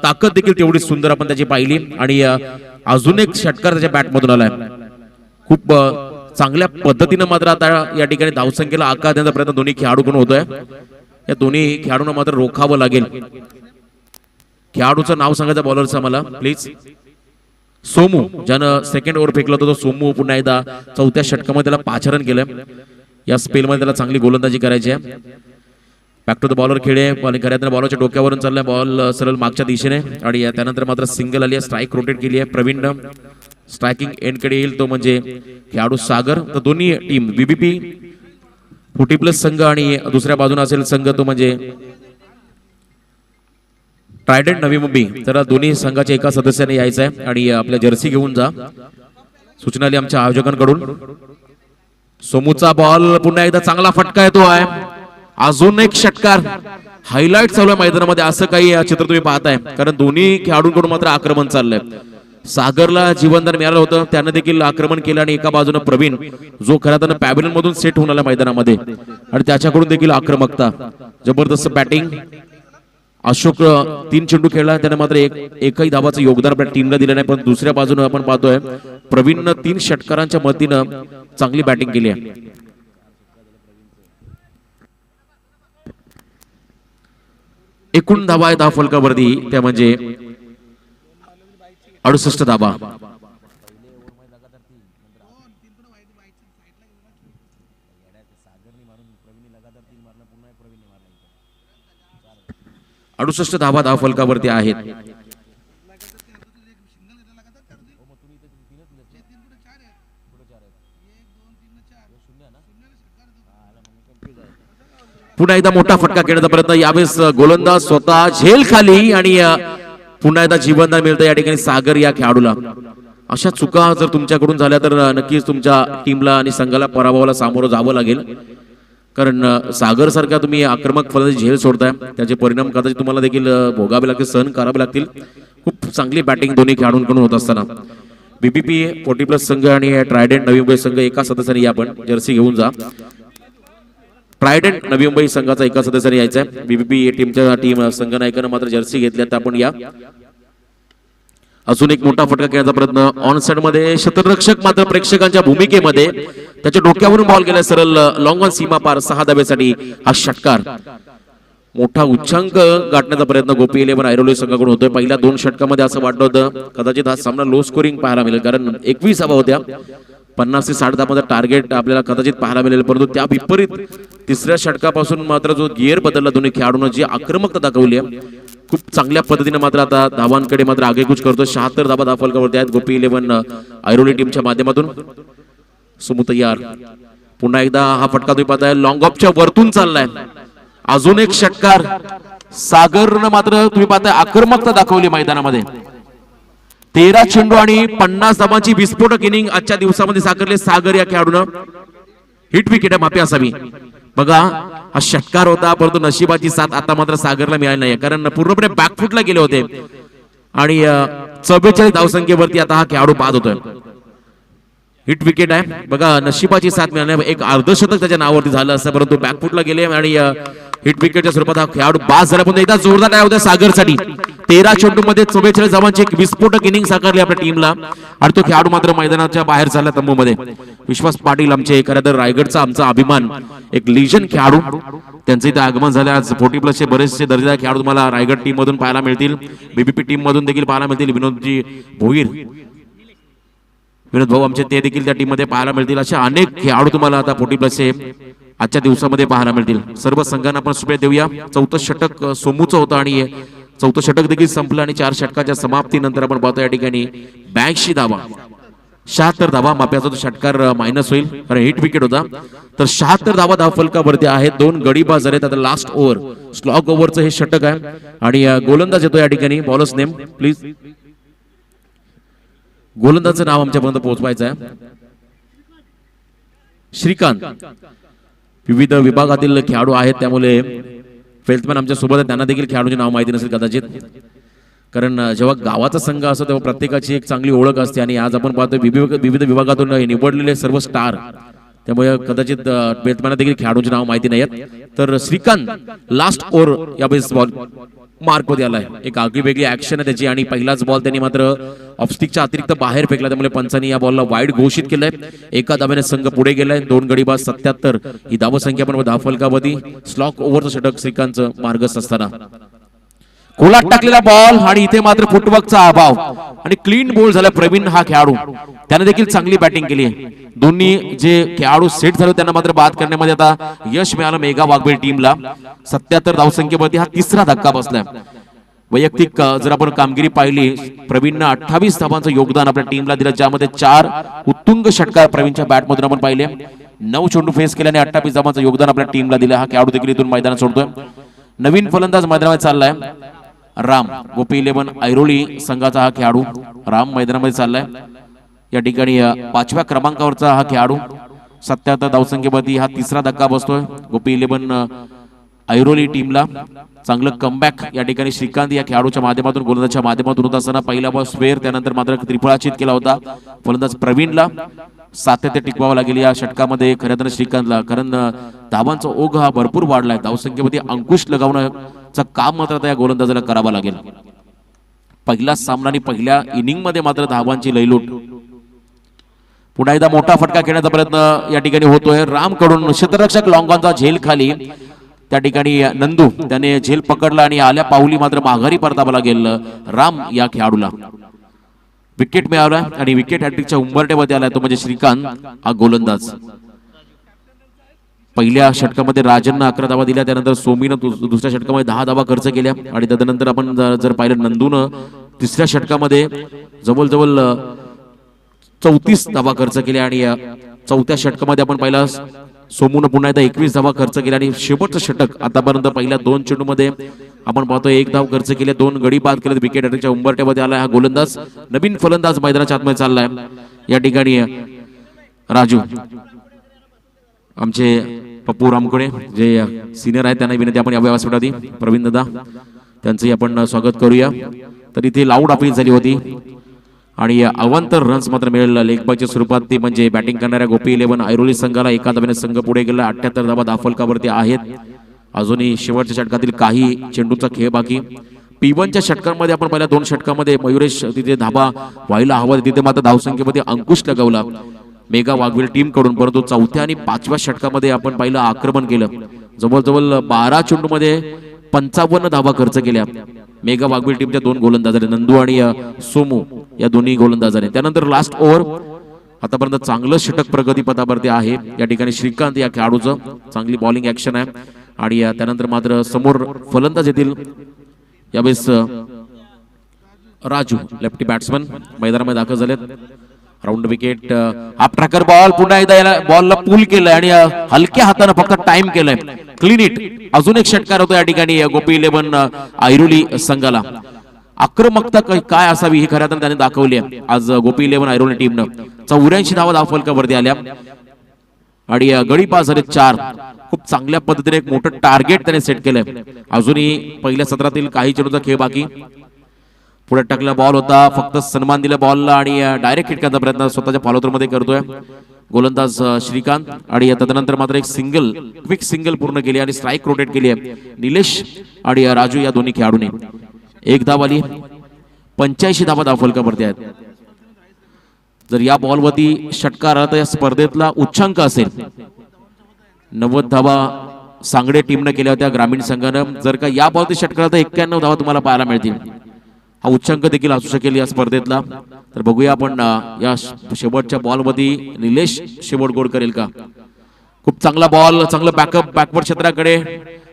ताकद देखील तेवढी सुंदर आपण त्याची पाहिली. आणि अजून एक षटकार त्याच्या बॅट मधून आलाय. खूप चांगल्या पद्धतीने मात्र आता या ठिकाणी धावसंख्येला आकार देण्याचा प्रयत्न दोन्ही खेळाडूकडून होतोय. या दोन्ही खेळाडूंना मात्र रोखावं लागेल. खेळाडूचं नाव सांगायचं बॉलरचं मला प्लीज. सोमू, ज्यानं सेकंड ओव्हर फेकला होता तो सोमू पुन्हा एकदा 4थ्या षटकामध्ये त्याला पाचारण केलं. या स्पेलमध्ये त्याला चांगली गोलंदाजी करायची आहे. बॅक टू द बॉलर खेळे आणि खऱ्या बॉलरच्या डोक्यावरून चाललाय बॉल सरळ मागच्या दिशेने आणि त्यानंतर मात्र सिंगल आली आहे. स्ट्राईक रोटेट केली आहे प्रवीणनं. स्ट्रायकिंग एंडकडे येईल तो म्हणजे खेळाडू सागर. तर दोन्ही टीम बीबीपी 40+ संघ आणि दुसऱ्या बाजूने असेल संघ तो म्हणजे ट्रायडंट नवी मुंबई. तर दोन्ही संघाच्या एका सदस्याने यायचं आहे आणि आपल्या जर्सी घेऊन जा, सूचना आली आमच्या आयोजकांकडून. सोमूचा बॉल पुन्हा एकदा चांगला फटका येतो आहे. अजून एक षटकार. हायलाइट चालू आहे मैदानामध्ये असं काही चित्र तुम्ही पाहताय, कारण दोन्ही खेळाडूंकडून मात्र आक्रमण चाललंय. सागरला जीवनदान मिळालं होतं, त्यानं देखील आक्रमण केलं आणि एका बाजूने प्रवीण जो खऱ्या त्यानं पॅव्हिलियन मधून सेट होऊन आला मैदानामध्ये आणि त्याच्याकडून देखील आक्रमकता. जबरदस्त बॅटिंग अशोक 3 चेंडू खेळला, त्याने मात्र एकही धावाचं योगदान आपल्या टीमला दिलं नाही. पण दुसऱ्या बाजूने आपण पाहतोय प्रवीणनं 3 षटकारांच्या मदतीनं चांगली बॅटिंग केली आहे. एकूण धावा आहे धाव फलकावरती, त्या म्हणजे 68 धावा. अडुसष्ट धावा धाव फलकावरती आहेत. पुन्हा एकदा मोठा फटका खेळण्याचा प्रयत्न, यावेळेस गोलंदाज स्वतः झेल खाली आणि पुन्हा एकदा जीवनदान मिळतं या ठिकाणी सागर या खेळाडूला. अशा चुका जर तुमच्याकडून झाल्या तर नक्कीच तुमच्या टीमला आणि संघाला पराभवाला सामोरं जावं लागेल. कारण सागर सारखा तुम्ही आक्रमक फलंदाजी झेल सोडताय, त्याचे परिणाम कदाचित तुम्हाला देखील भोगावे लागतील, सहन करावे लागतील. खूप चांगली बॅटिंग दोन्ही खेळाडूंकडून होत असताना बीबीपी 40+ संघ आणि ट्रायडेंट नवी मुंबई संघ एका सदस्याने आपण जर्सी घेऊन जा. ट्रायडेंट नवी मुंबई संघाचा एका सदस्याने यायचा आहे. बीबीपी टीमच्या संघनायकानं मात्र जर्सी घेतल्या, तर आपण या. अजून एक मोठा फटका खेळण्याचा प्रयत्न ऑन साइड मध्ये, क्षेत्ररक्षक मात्र प्रेक्षकांच्या भूमिकेमध्ये त्याच्या डोक्यावरून बॉल गेला सरळ लॉंग ऑन सीमा पार 6 धाब्यासाठी हा षटकार. मोठा उच्चांक गाठण्याचा प्रयत्न गोपी 11 ऐरोली संघाकडून होतोय. पहिल्या 2 षटकामध्ये असं वाटलं होतं कदाचित हा सामना लो स्कोरिंग पाहायला मिळेल, कारण 21 धावा होत्या. 50 ते 60 धावांचा टार्गेट आपल्याला कदाचित पाहायला मिळेल, परंतु त्या विपरीत तिसऱ्या षटकापासून मात्र जो गिअर बदलला दोन्ही खेळाडूंना, जी आक्रमकता दाखवली आहे खूप चांगल्या पद्धतीने, मात्र आता धावांकडे मात्र आगेकूच करतो. 76 धावा धाव फलकावरती आहेत गोपी 11 ऐरोली टीमच्या माध्यमातून. सुमुतय्यार पुन्हा एकदा हा फटका तुम्ही पाहताय लॉंग ऑफच्या वरतून चाललाय. अजून एक षटकार सागरनं मात्र तुम्ही पाहताय आक्रमकता दाखवली मैदानामध्ये. 13 चेंडू आणि 50 धावांची विस्फोटक इनिंग आजच्या दिवसामध्ये साकारले सागर या खेळाडूनं. हिट विकेट आहे माफी असावी. बघा हा षटकार होता, परंतु नशिबाची साथ आता मात्र सागरला मिळाली नाही, कारण पूर्णपणे बॅकफुटला गेले होते आणि 44 धावसंख्येवरती आता हा खेळाडू बाद होतोय. हिट विकेट आहे. बघा नशिबाची साथ मिळाली, एक अर्धशतक त्याच्या नावावरती झालं असतं, परंतु बॅकफुटला गेले आणि हिट विकेटच्या स्वरूपात हा खेळाडू बाद झाला. पण एकदा जोरदार आहे होता सागरसाठी. 13 चेंडू मध्ये 44 धावांची एक विस्फोटक इनिंग साकारली आपल्या टीमला आणि तो खेळाडू मात्र मैदानाच्या बाहेर झाला तंबूमध्ये. विश्वास पाटील आमचे खरं तर रायगडचा आमचा अभिमान, एक लिजन खेळाडू, त्यांचं इथे आगमन झालं. आज 40+ चे बरेचसे दर्जेदार खेळाडू तुम्हाला रायगड टीम मधून पाहायला मिळतील, बीबीपी टीम मधून देखील पाहायला मिळतील. विनोदजी भोईर, विनोद भाऊ आमचे, ते देखील त्या टीम मध्ये पाहायला मिळतील. अशा अनेक खेळाडू तुम्हाला आता 40+ चे आजच्या दिवसामध्ये पाहायला मिळतील. सर्व संघांना आपण शुभेच्छा देऊया. 4थं षटक सोमूचं होतं आणि 4थं षटक देखील संपलं आणि 4 षटकाच्या समाप्तीनंतर आपण पाहतो या ठिकाणी 82 धावा, 76 धावा. माप्याचा तो षटकार मायनस होईल कारण हिट विकेट होता. तर 76 धावा धाव फलकावरती आहेत. 2 गडीबाज झालेत. आता लास्ट ओव्हर स्लॉग ओव्हरचं हे षटक आहे आणि गोलंदाज येतो या ठिकाणी. Bowler's name please. गोलंदाजचं नाव आमच्यापर्यंत पोहोचवायचं आहे. श्रीकांत. विविध विभागातील खेळाडू आहेत, त्यामुळे फेल्थमॅन आमच्या सोबत आहे, त्यांना देखील खेळाडूचे नाव माहिती नसेल कदाचित, कारण जेव्हा गावाचा संघ असतो तेव्हा प्रत्येकाची एक चांगली ओळख असते. आणि आज आपण पाहतो विविध विभागातून निवडलेले सर्व स्टार, त्यामुळे कदाचित फेल्थमॅन देखील खेळाडूचे नाव माहिती नाहीत. तर श्रीकांत लास्ट ओव्हर या बॉल मार्क मध्ये आलाय. एक आगळी वेगळी ऍक्शन आहे त्याची आणि पहिलाच बॉल त्यांनी मात्र ऑफस्टिकच्या अतिरिक्त बाहेर फेकला, त्यामुळे पंचांनी या बॉलला वाईड घोषित केलंय. एका धाब्याने संघ पुढे गेलाय. 2 गडीबाज 77 ही धावसंख्या पण धाव फलकावरती. स्लॉक ओव्हरचं षटक श्रीकांतचं मार्गस्थ असताना कोलाट टाकलेला बॉल आणि इथे मात्र फुटवर्कचा अभाव आणि क्लीन बॉल झाला. प्रवीण हा खेळाडू त्याने देखील चांगली बॅटिंग केली आहे. दोन्ही जे खेळाडू सेट झाले त्यांना मात्र बाद करण्यामध्ये आता यश मिळालं मेगा वाघबीळ टीमला. 77 धावसंख्येवरती हा 3रा धक्का बसलाय. वैयक्तिक जर आपण कामगिरी पाहिली, प्रवीणनं 28 धावांचं योगदान आपल्या टीमला दिलं, ज्यामध्ये 4 उत्तुंग षटकार प्रवीणच्या बॅटमधून आपण पाहिले. 9 चेंडू फेस केल्याने 28 धावांचं योगदान आपल्या टीमला दिलं. हा खेळाडू देखील इथून मैदानात सोडतोय. नवीन फलंदाज मैदानामध्ये चाललाय राम. गोपी 11 ऐरोली संघाचा हा खेळाडू राम मैदानामध्ये चाललाय. या ठिकाणी 5व्या क्रमांकावरचा हा खेळाडू 77 धावसंख्येवरती हा 3रा धक्का बसतोय गोपी 11 ऐरोली टीमला. चांगलं कमबॅक या ठिकाणी श्रीकांत या खेळाडूच्या माध्यमातून गोलंदाजच्या माध्यमातून होत असताना पहिला बॉल स्क्वेअर, त्यानंतर मात्र त्रिफळाचित केला होता फलंदाज प्रवीणला. सातत्य टिकवावं लागेल या षटकामध्ये खऱ्या तर श्रीकांतला, कारण धावांचा ओघ हा भरपूर वाढलाय. धावसंख्येमध्ये अंकुश लगावणं चं काम मात्र आता या गोलंदाजाला करावं लागेल. पहिला सामना आणि पहिल्या इनिंग मध्ये मात्र धावांची लयलूट. पुन्हा एकदा मोठा फटका खेळण्याचा प्रयत्न या ठिकाणी होतोय राम कडून. क्षेत्ररक्षक लॉंगॉनचा झेल खाली. त्या ठिकाणी नंदू त्याने झेल पकडला आणि आल्या पाऊली मात्र माघारी परतावा लागेल राम या खेळाडूला. विकेट मिळाला आणि विकेट हॅट्रिकच्या उंबरठ्यामध्ये आला तो म्हणजे श्रीकांत हा गोलंदाज. पहिल्या षटकामध्ये राजननं 11 धावा दिल्या, त्यानंतर सोमीनं दुसऱ्या षटकामध्ये 10 धावा खर्च केल्या आणि त्यानंतर आपण जर पाहिलं नंदूनं तिसऱ्या षटकामध्ये जवळजवळ 34 धावा खर्च केल्या आणि चौथ्या षटकामध्ये आपण पाहिलं सोमून पुन्हा एकदा 21 धावा खर्च केल्या आणि शेवटचं षटक आतापर्यंत पहिल्या 2 चेंडूमध्ये आपण पाहतोय 1 धाव खर्च केले, 2 गडी बाद केले. विकेट हॅट्रिकच्या उंबरठ्यामध्ये आला हा गोलंदाज. नवीन फलंदाज मैदानाच्या आतमध्ये चाललाय या ठिकाणी राजू. आमचे पप्पू रामकुडे जे सिनियर आहेत त्यांना विनंती आपण या व्यासपीठावरती प्रवीण दादा त्यांचंही आपण स्वागत करूया. तर इथे लाऊड अपील झाली होती आणि अवांतर रन्स मात्र मिळालेला लेगबायच्या स्वरूपात ते म्हणजे बॅटिंग करणाऱ्या गोपी 11 ऐरोली संघाला एका धावेने संघ पुढे गेला. 78 धावा धावफलकावरती आहेत. अजूनही शेवटच्या षटकातील काही चेंडूचा खेळ बाकी. P1च्या षटकांमध्ये आपण पहिल्या 2 षटकामध्ये मयुरेश तिथे धाबा व्हायला हवा, तिथे मात्र धावसंख्येमध्ये अंकुश लगावला मेगा वाघवील टीम कडून. परंतु चौथ्या आणि 5व्या षटकामध्ये आपण पहिलं आक्रमण केलं. जवळजवळ 12 चेंडूमध्ये 55 धावा खर्च केल्या मेगा वाघवील टीमच्या 2 गोलंदाजांनी, नंदू आणि सोमू या दोन्ही गोलंदाजांनी. त्यानंतर लास्ट ओव्हर आतापर्यंत चांगलं षटक प्रगतीपथावरती आहे या ठिकाणी श्रीकांत या खेळाडूचं. चांगली बॉलिंग ऍक्शन आहे आणि त्यानंतर मात्र समोर फलंदाज येतील यावेळेस राजू लेफ्टी बॅट्समन मैदानामध्ये दाखल झालेत. राऊंड विकेट हा ट्रॅकर बॉल पुन्हा एकदा याला बॉलला पुल केलंय आणि हलक्या हाताने फक्त टाइम केलंय. Clean it. अजून एक षटकार होतो या ठिकाणी गोपी 11 ऐरोली संघाला. आक्रमकता काय असावी ही खऱ्या अर्थाने त्याने दाखवली आहे आज गोपी 11 ऐरोली टीमनं. 84 धावा धावफलकावरती आल्या आणि गडी पास झाले 4. खूप चांगल्या पद्धतीने एक मोठं टार्गेट त्याने सेट केलंय. अजूनही पहिल्या सत्रातील काही चेंडूचा खेळ बाकी. पुढे टाकला बॉल होता, फक्त सन्मान दिला बॉलला आणि डायरेक्ट हिट करण्याचा प्रयत्न स्वतःच्या फॉलोथ्रू मध्ये करतोय गोलंदाज श्रीकांत. आणि त्यानंतर मात्र एक सिंगल क्विक सिंगल पूर्ण केली आणि स्ट्राईक रोटेट केली आहे निलेश आणि राजू या दोन्ही खेळाडूंनी. 1 धाव आली. 85 धावा धावफलकावरती आहेत. जर या बॉलवरती षटकार आला तर या स्पर्धेतला उच्चांक असेल. 90 धावा सांगडे टीमनं केल्या होत्या ग्रामीण संघानं. जर का या बॉलवरती षटकार आला तर 91 धावा तुम्हाला पाहायला मिळतील. हा उच्चांक देखील असू शकेल या स्पर्धेतला. तर बघूया आपण या शेवटच्या बॉलमध्ये निलेश शेवट गोड करेल का. खूप चांगला बॉल, चांगलं बॅकवर्ड क्षेत्राकडे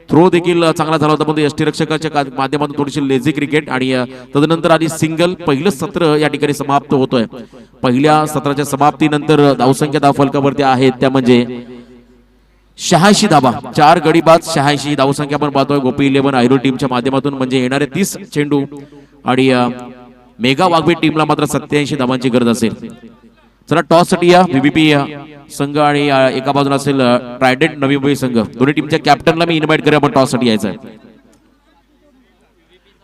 थ्रो देखील चांगला झाला होता, पण यष्टीरक्षकाच्या माध्यमातून थोडीशी लेझी क्रिकेट आणि तदनंतर आधी सिंगल. पहिलं सत्र या ठिकाणी समाप्त होतोय. पहिल्या सत्राच्या समाप्तीनंतर धावसंख्या धावफलकावरती आहेत त्या म्हणजे 86 धावा. 4 गडी बाद 86 धावसंख्या आपण पाहतोय गोपी 11 ऐरोली टीमच्या माध्यमातून. म्हणजे येणारे 30 चेंडू आणि मेगा वाघबी टीमला मात्र 87 धावांची गरज असेल. चला टॉस साठी या व्हीबीपी संघ आणि एका बाजूला असेल ट्रायडेंट नवी मुंबई संघ. दोन्ही टीमच्या कॅप्टनला मी इन्व्हाइट करूया आपण टॉस साठी यायचं आहे.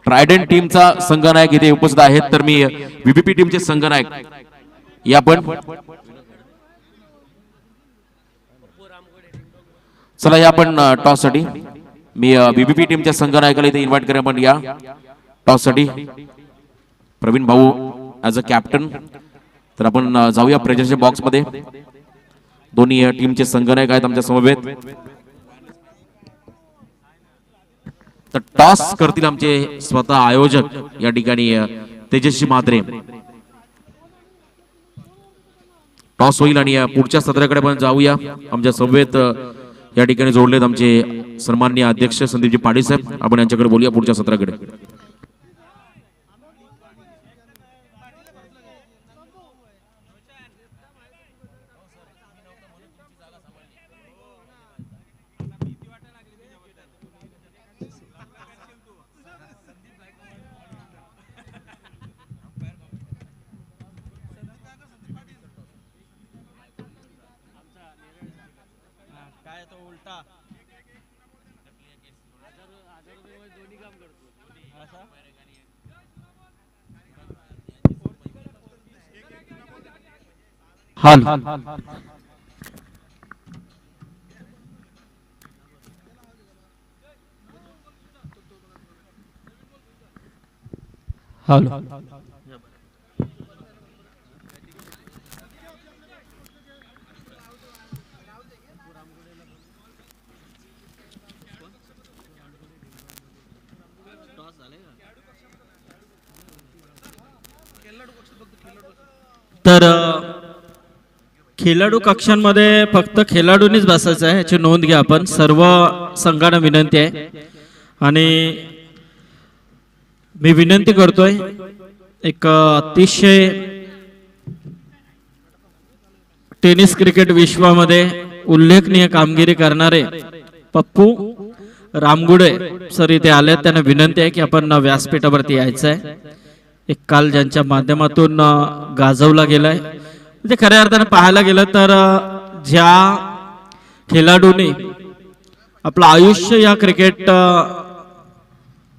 ट्रायडेंट टीमचा संघनायक इथे उपस्थित आहेत, तर मी व्हीबीपी टीमचे संघनायक या पण. चला या आपण टॉस साठी मी व्हीबीपी टीमच्या संघनायकाला इथे इन्व्हाइट करूया आपण या टॉस साठी. प्रवीण भाऊ ऍज अ कॅप्टन. तर आपण जाऊया प्रेझेंटेशन बॉक्स मध्ये. दोन्ही टीमचे संघनायक आहेत आमच्या समवेत. तर टॉस करतील आमचे स्वतः आयोजक या ठिकाणी तेजस्वी म्हात्रे. टॉस होईल आणि पुढच्या सत्राकडे आपण जाऊया. आमच्या समवेत या ठिकाणी जोडलेत आमचे सन्माननीय अध्यक्ष संदीपजी पाटील साहेब. आपण यांच्याकडे बोलूया पुढच्या सत्राकडे. हाल हॅलो तर खेळाडू कक्षांमध्ये फक्त खेळाडूंनीच बसायचं आहे, याची नोंद घ्या आपण. सर्व संघांना विनंती आहे आणि मी विनंती करतोय, एक अतिशय टेनिस क्रिकेट विश्वामध्ये उल्लेखनीय कामगिरी करणारे पप्पू रामगुडे सर इथे आले. त्यांना विनंती आहे की आपण व्यासपीठावरती यायचं आहे. एक काल ज्यांच्या माध्यमातून गाजवला गेलाय, म्हणजे खऱ्या अर्थाने पाहायला गेलं तर ज्या खेळाडूंनी आपलं आयुष्य या क्रिकेट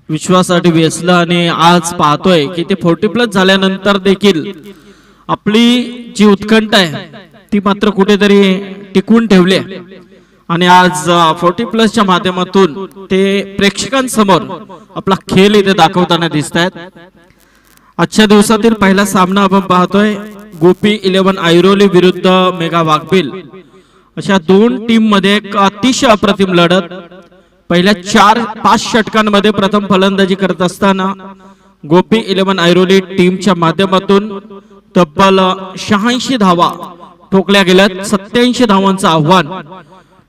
विश्वासाठी वेचलं आणि आज पाहतोय की ते 40+ झाल्यानंतर देखील आपली जी उत्कंठा आहे ती मात्र कुठेतरी टिकवून ठेवली आणि आज 40+ माध्यमातून ते प्रेक्षकांसमोर आपला खेळ इथे दाखवताना दिसत आहेत. आजच्या दिवसातील पहिला सामना आपण पाहतोय गोपी 11 ऐरोली विरुद्ध मेगा वाघबिल. अशा दोन टीम मध्ये एक अतिशय अप्रतिम लढत. पहिल्या 4-5 षटकांमध्ये प्रथम फलंदाजी करत असताना गोपी 11 ऐरोली टीमच्या माध्यमातून तब्बल 86 धावा ठोकल्या गेल्यात. 87 धावांचं आव्हान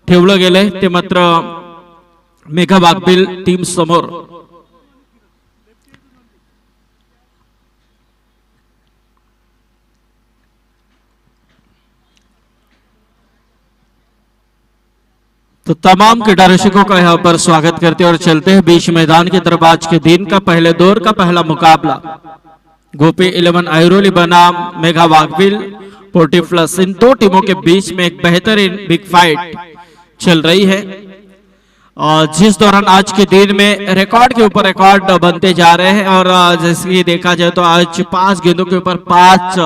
ठेवलं गेलंय ते मात्र मेगा वाघबिल टीम समोर. तो तमाम क्रीडा रसिकों का यहाँ पर स्वागत करते और चलते हैं बीच मैदान की तरफ. आज के दिन का पहले दौर का पहला मुकाबला गोपी 11 ऐरोली बनाम मेगा वाघबिल 40+. इन दो टीमों के बीच में एक बेहतरीन बिग फाइट चल रही है और जिस दौरान आज के दिन में रिकॉर्ड के ऊपर रिकॉर्ड बनते जा रहे हैं. और जैसे कि देखा जाए तो आज 5 गेंदों के ऊपर 5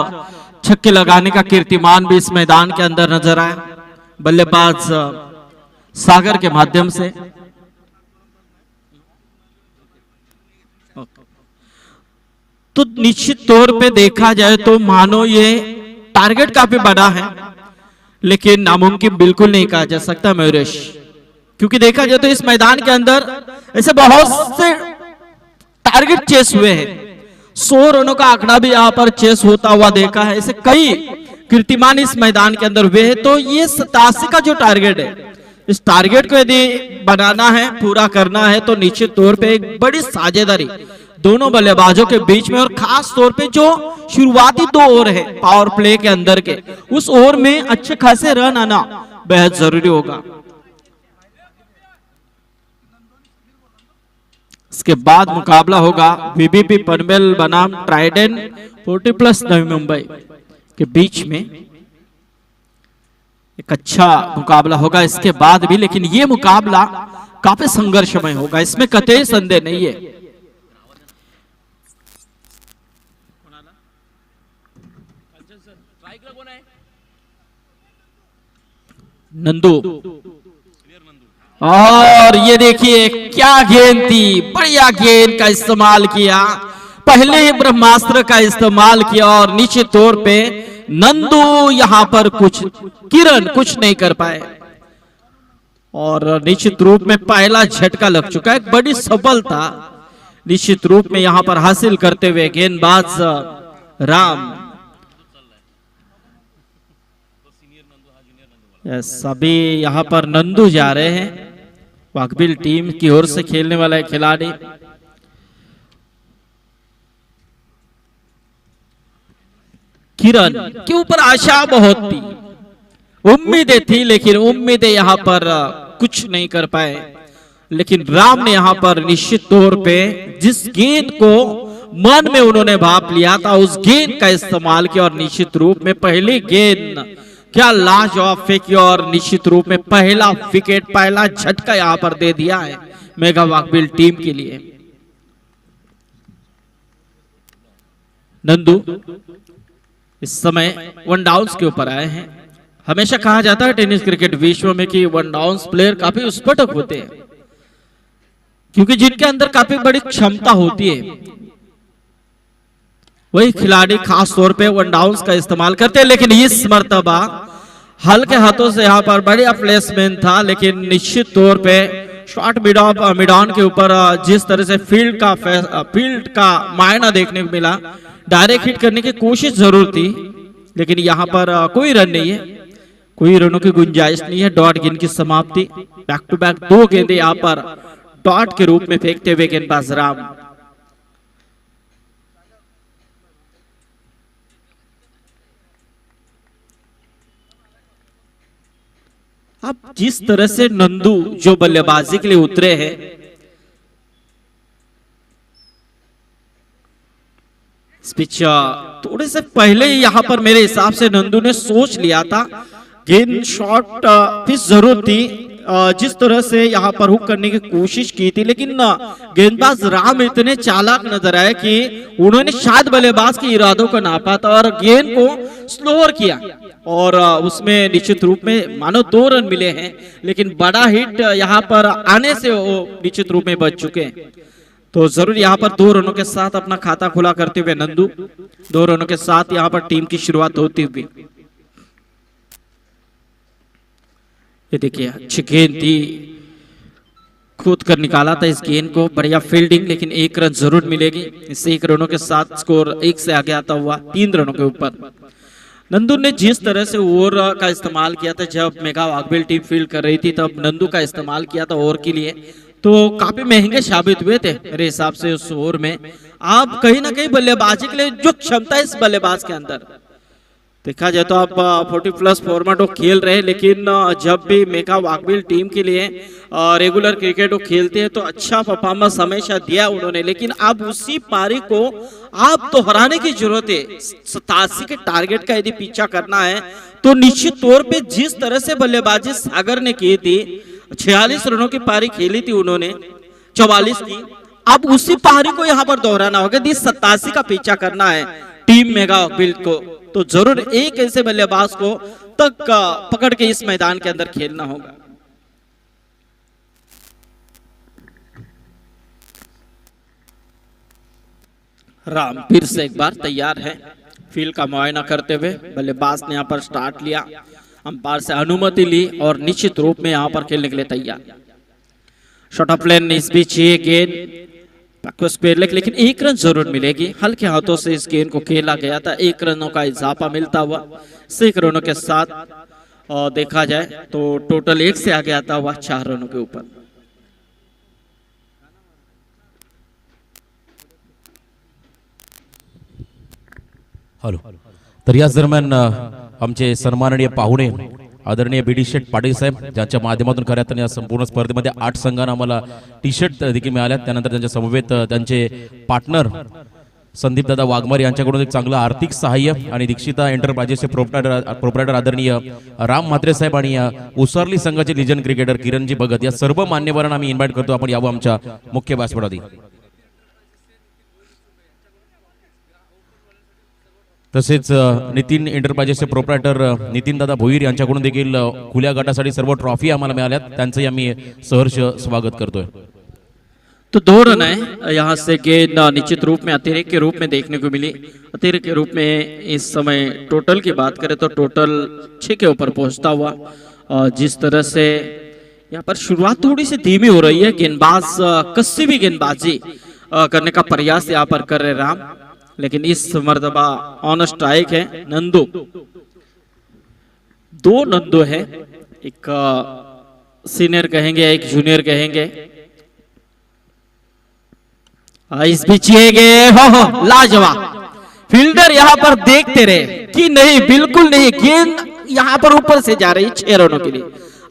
छक्के लगाने का कीर्तिमान भी इस मैदान के अंदर नजर आया बल्लेबाज सागर के माध्यम से. तो निश्चित तौर पे देखा जाए तो मानो ये टारगेट काफी बड़ा है, लेकिन नामुमकिन बिल्कुल नहीं कहा जा सकता मयूरेश, क्योंकि देखा जाए तो इस मैदान के अंदर ऐसे बहुत से टारगेट चेस हुए हैं. 100 रनों का आंकड़ा भी यहाँ पर चेस होता हुआ देखा है. ऐसे कई कीर्तिमान इस मैदान के अंदर हुए हैं. तो ये 87 का जो टारगेट है, इस टारगेट को यदि बनाना है, पूरा करना है, तो निश्चित तौर पे एक बड़ी साझेदारी दोनों बल्लेबाजों के बीच में और खास तौर पे जो शुरुआती 2 ओवर है पावर प्ले के अंदर के, उस ओवर में अच्छे खासे रन आना बेहद जरूरी होगा. इसके बाद मुकाबला होगा वीबीपी पनवेल बनाम ट्राइडेंट 40+ नवी मुंबई के बीच में. एक अच्छा मुकाबला होगा इसके बाद भी, लेकिन ये मुकाबला काफी संघर्षमय होगा, इसमें कतई संदेह नहीं है. नंदू, और ये देखिए क्या गेंद थी, बढ़िया गेंद का इस्तेमाल किया, पहले ही ब्रह्मास्त्र का इस्तेमाल किया और निश्चित तौर पे नंदू यहां पर किरण कुछ नहीं कर पाए और निश्चित रूप में पहला झटका लग चुका है. बड़ी सफलता निश्चित रूप में यहां पर हासिल करते हुए गेंदबाज राम. सभी यहां पर नंदू जा रहे हैं, वाघबिल टीम की ओर से खेलने वाला खिलाड़ी. किरण के ऊपर आशा बहुत थी, उम्मीदें थी, लेकिन उम्मीदें यहां पर कुछ नहीं कर पाए. लेकिन राम ने यहां पर निश्चित तौर पे जिस गेंद को मन में उन्होंने भाप लिया था, उस गेंद का इस्तेमाल किया और निश्चित रूप में पहली गेंद क्या लाजवाब फेंकी और निश्चित रूप में पहला विकेट, पहला झटका यहां पर दे दिया है मेगा वाघबिल टीम के लिए. नंदू इस समय 1 डाउन के ऊपर आए हैं. हमेशा कहा जाता है टेनिस क्रिकेट विश्व में कि 1 डाउन प्लेयर काफी उत्स्फटक होते हैं, क्योंकि जिनके अंदर काफी बड़ी क्षमता होती है. वही खिलाड़ी खास तौर पे वन डाउन्स का इस्तेमाल करते हैं, लेकिन इस मर्तबा हल्के हाथों से यहाँ पर बढ़िया प्लेसमेंट था, लेकिन निश्चित तौर पे शॉर्ट मिड ऑन के ऊपर जिस तरह से फील्ड का मायना देखने को मिला, डायरेक्ट हिट करने की कोशिश जरूर थी, लेकिन यहाँ पर कोई रन नहीं है, कोई रनों की गुंजाइश नहीं है। डॉट गेंद की समाप्ति, बैक टू बैक 2 गेंदे यहाँ पर डॉट के रूप में फेंकते हुए गेंदबाज राम। अब जिस तरह से नंदू जो बल्लेबाजी के लिए उतरे हैं, पिच थोड़े से पहले ही यहाँ पर मेरे हिसाब से नंदू ने सोच लिया था, गेंद शॉट पिच जरूर थी, जिस तरह से यहाँ पर हुक करने की कोशिश की थी, लेकिन गेंदबाज राम इतने चालाक नजर आए कि उन्होंने शायद बल्लेबाज के इरादों को नापा था और गेंद को स्लोअर किया, और उसमें निश्चित रूप में मानो 2 रन मिले हैं, लेकिन बड़ा हिट यहाँ पर आने से वो निश्चित रूप में बच चुके हैं। तो जरूर यहाँ पर 2 रनों के साथ अपना खाता खुला करते हुए नंदू, 2 रनों के साथ यहाँ पर टीम की शुरुआत होती हुई। ये देखिए अच्छी गेंद थी, खुद कर निकाला था इस गेंद को, बढ़िया फील्डिंग, लेकिन 1 रन जरूर मिलेगी। इस 1 रनों के साथ स्कोर 1 से आगे आता हुआ 3 रनों के ऊपर। नंदू ने जिस तरह से ओवर का इस्तेमाल किया था, जब मेगा वाघबेल टीम फील्ड कर रही थी तब नंदू का इस्तेमाल किया था ओवर के लिए, तो काफी महंगे साबित हुए थे मेरे हिसाब से उस ओवर में। आप कहीं ना कहीं बल्लेबाजी के लिए जो क्षमता है इस बल्लेबाज के अंदर देखा जाए तो आप 40+ फॉर्मेट वो खेल रहे हैं, लेकिन जब भी मेगा वाघबेल टीम के लिए रेगुलर क्रिकेट वो खेलते हैं तो अच्छा परफॉर्मेंस हमेशा दिया उन्होंने, लेकिन अब उसी पारी को आप दोहराने की जरूरत है। 87 के टारगेट का यदि पीछा करना है तो निश्चित तौर पे जिस तरह से बल्लेबाजी सागर ने की थी, 46 रनों की पारी खेली थी उन्होंने, 44 की, अब उसी पारी को यहाँ पर दोहराना होगा। 87 का पीछा करना है टीम मेगा वाघबेल को, तो जरूर एक ऐसे बल्लेबाज को तक पकड़ के इस मैदान के अंदर खेलना होगा। राम फिर से एक बार तैयार है, फील्ड का मुआयना करते हुए बल्लेबाज ने यहाँ पर स्टार्ट लिया, अंपायर से अनुमति ली और निश्चित रूप में यहाँ पर खेलने के लिए तैयार। शॉर्ट ऑफ लेन इस बीच ये गेंद लेकिन 1 रन जरूर मिलेगी। हल्के हाथों से इस गेंद को खेला गया था, 1 रनों का इजाफा मिलता हुआ 1 रनों के साथ, और देखा जाए तो टोटल 1 से आगे आता हुआ 4 रनों के ऊपर। हॅलो, तर याच दरम्यान आमचे सन्माननीय पाहुणे आदरणीय बीडी शेठ पाटील साहेब, ज्यांच्या माध्यमातून खऱ्या अर्थाने या संपूर्ण स्पर्धेमध्ये 8 संघांना आम्हाला टी शर्ट देखील मिळाल्या। त्यानंतर त्यांच्या समवेत त्यांचे पार्टनर संदीप दादा वाघमारे यांच्याकडून एक चांगलं आर्थिक सहाय्य आणि दीक्षिता एंटरप्राइजेसचे प्रोप्रायटर आदरणीय राम म्हात्रे साहेब आणि उसरली संघाचे लिजन क्रिकेटर किरणजी भगत या सर्व मान्यवरांना आम्ही इन्व्हाइट करतो, आपण यावं आमच्या मुख्य व्यासपीठावरती। तसेच नितीन एंटरप्राइजेसचे प्रोप्रायटर नितीन दादा भोईर यांच्याकडून देखील खुल्या गटासाठी सर्व ट्रॉफी आम्हाला मिळाल्यात, त्यांचंही आम्ही सहर्ष स्वागत करतोय। तो 2 रन है, यहाँ से गेंद निश्चित रूप में अतिरिक्त के रूप में देखने को मिली। अतिरिक्त के रूप में इस समय टोटल की बात करें तो टोटल 6 के ऊपर पहुंचता हुआ, जिस तरह से यहाँ पर शुरुआत थोड़ी सी धीमी हो रही है, गेंदबाज कसी भी गेंदबाजी करने का प्रयास यहाँ पर कर रहे राम, लेकिन इस मर्तबा ऑन स्ट्राइक है नंदू। 2 नंदू है, एक सीनियर कहेंगे एक जूनियर कहेंगे। इस बीच ये गए हो लाजवाब, फील्डर यहाँ पर देखते रहे कि नहीं, बिल्कुल नहीं, गेंद यहाँ पर ऊपर से जा रही 6 रनों के लिए।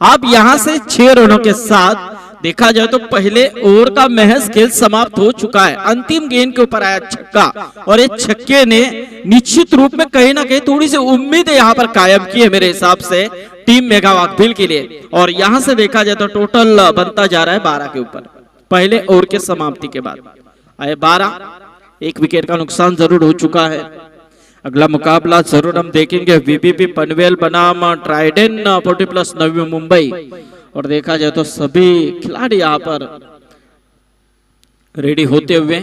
अब यहाँ से 6 रनों के साथ देखा जाए तो पहले ओवर का महज खेल समाप्त हो चुका है। अंतिम गेंद के ऊपर आया छक्का, और इस छक्के ने निश्चित रूप में कहीं ना कहीं थोड़ी सी उम्मीद यहाँ पर कायम की है मेरे हिसाब से टीम मेगा वाघबेल के लिए। और यहाँ से देखा जाए तो टोटल बनता जा रहा है 12 के ऊपर, पहले ओवर के समाप्ति के बाद आए 12। 1 विकेट का नुकसान जरूर हो चुका है। अगला मुकाबला जरूर हम देखेंगे वीबीपी पनवेल बनाम ट्राइडेन 40+ नवी मुंबई, और देखा जाए तो सभी खिलाड़ी यहाँ पर रेडी होते हुए।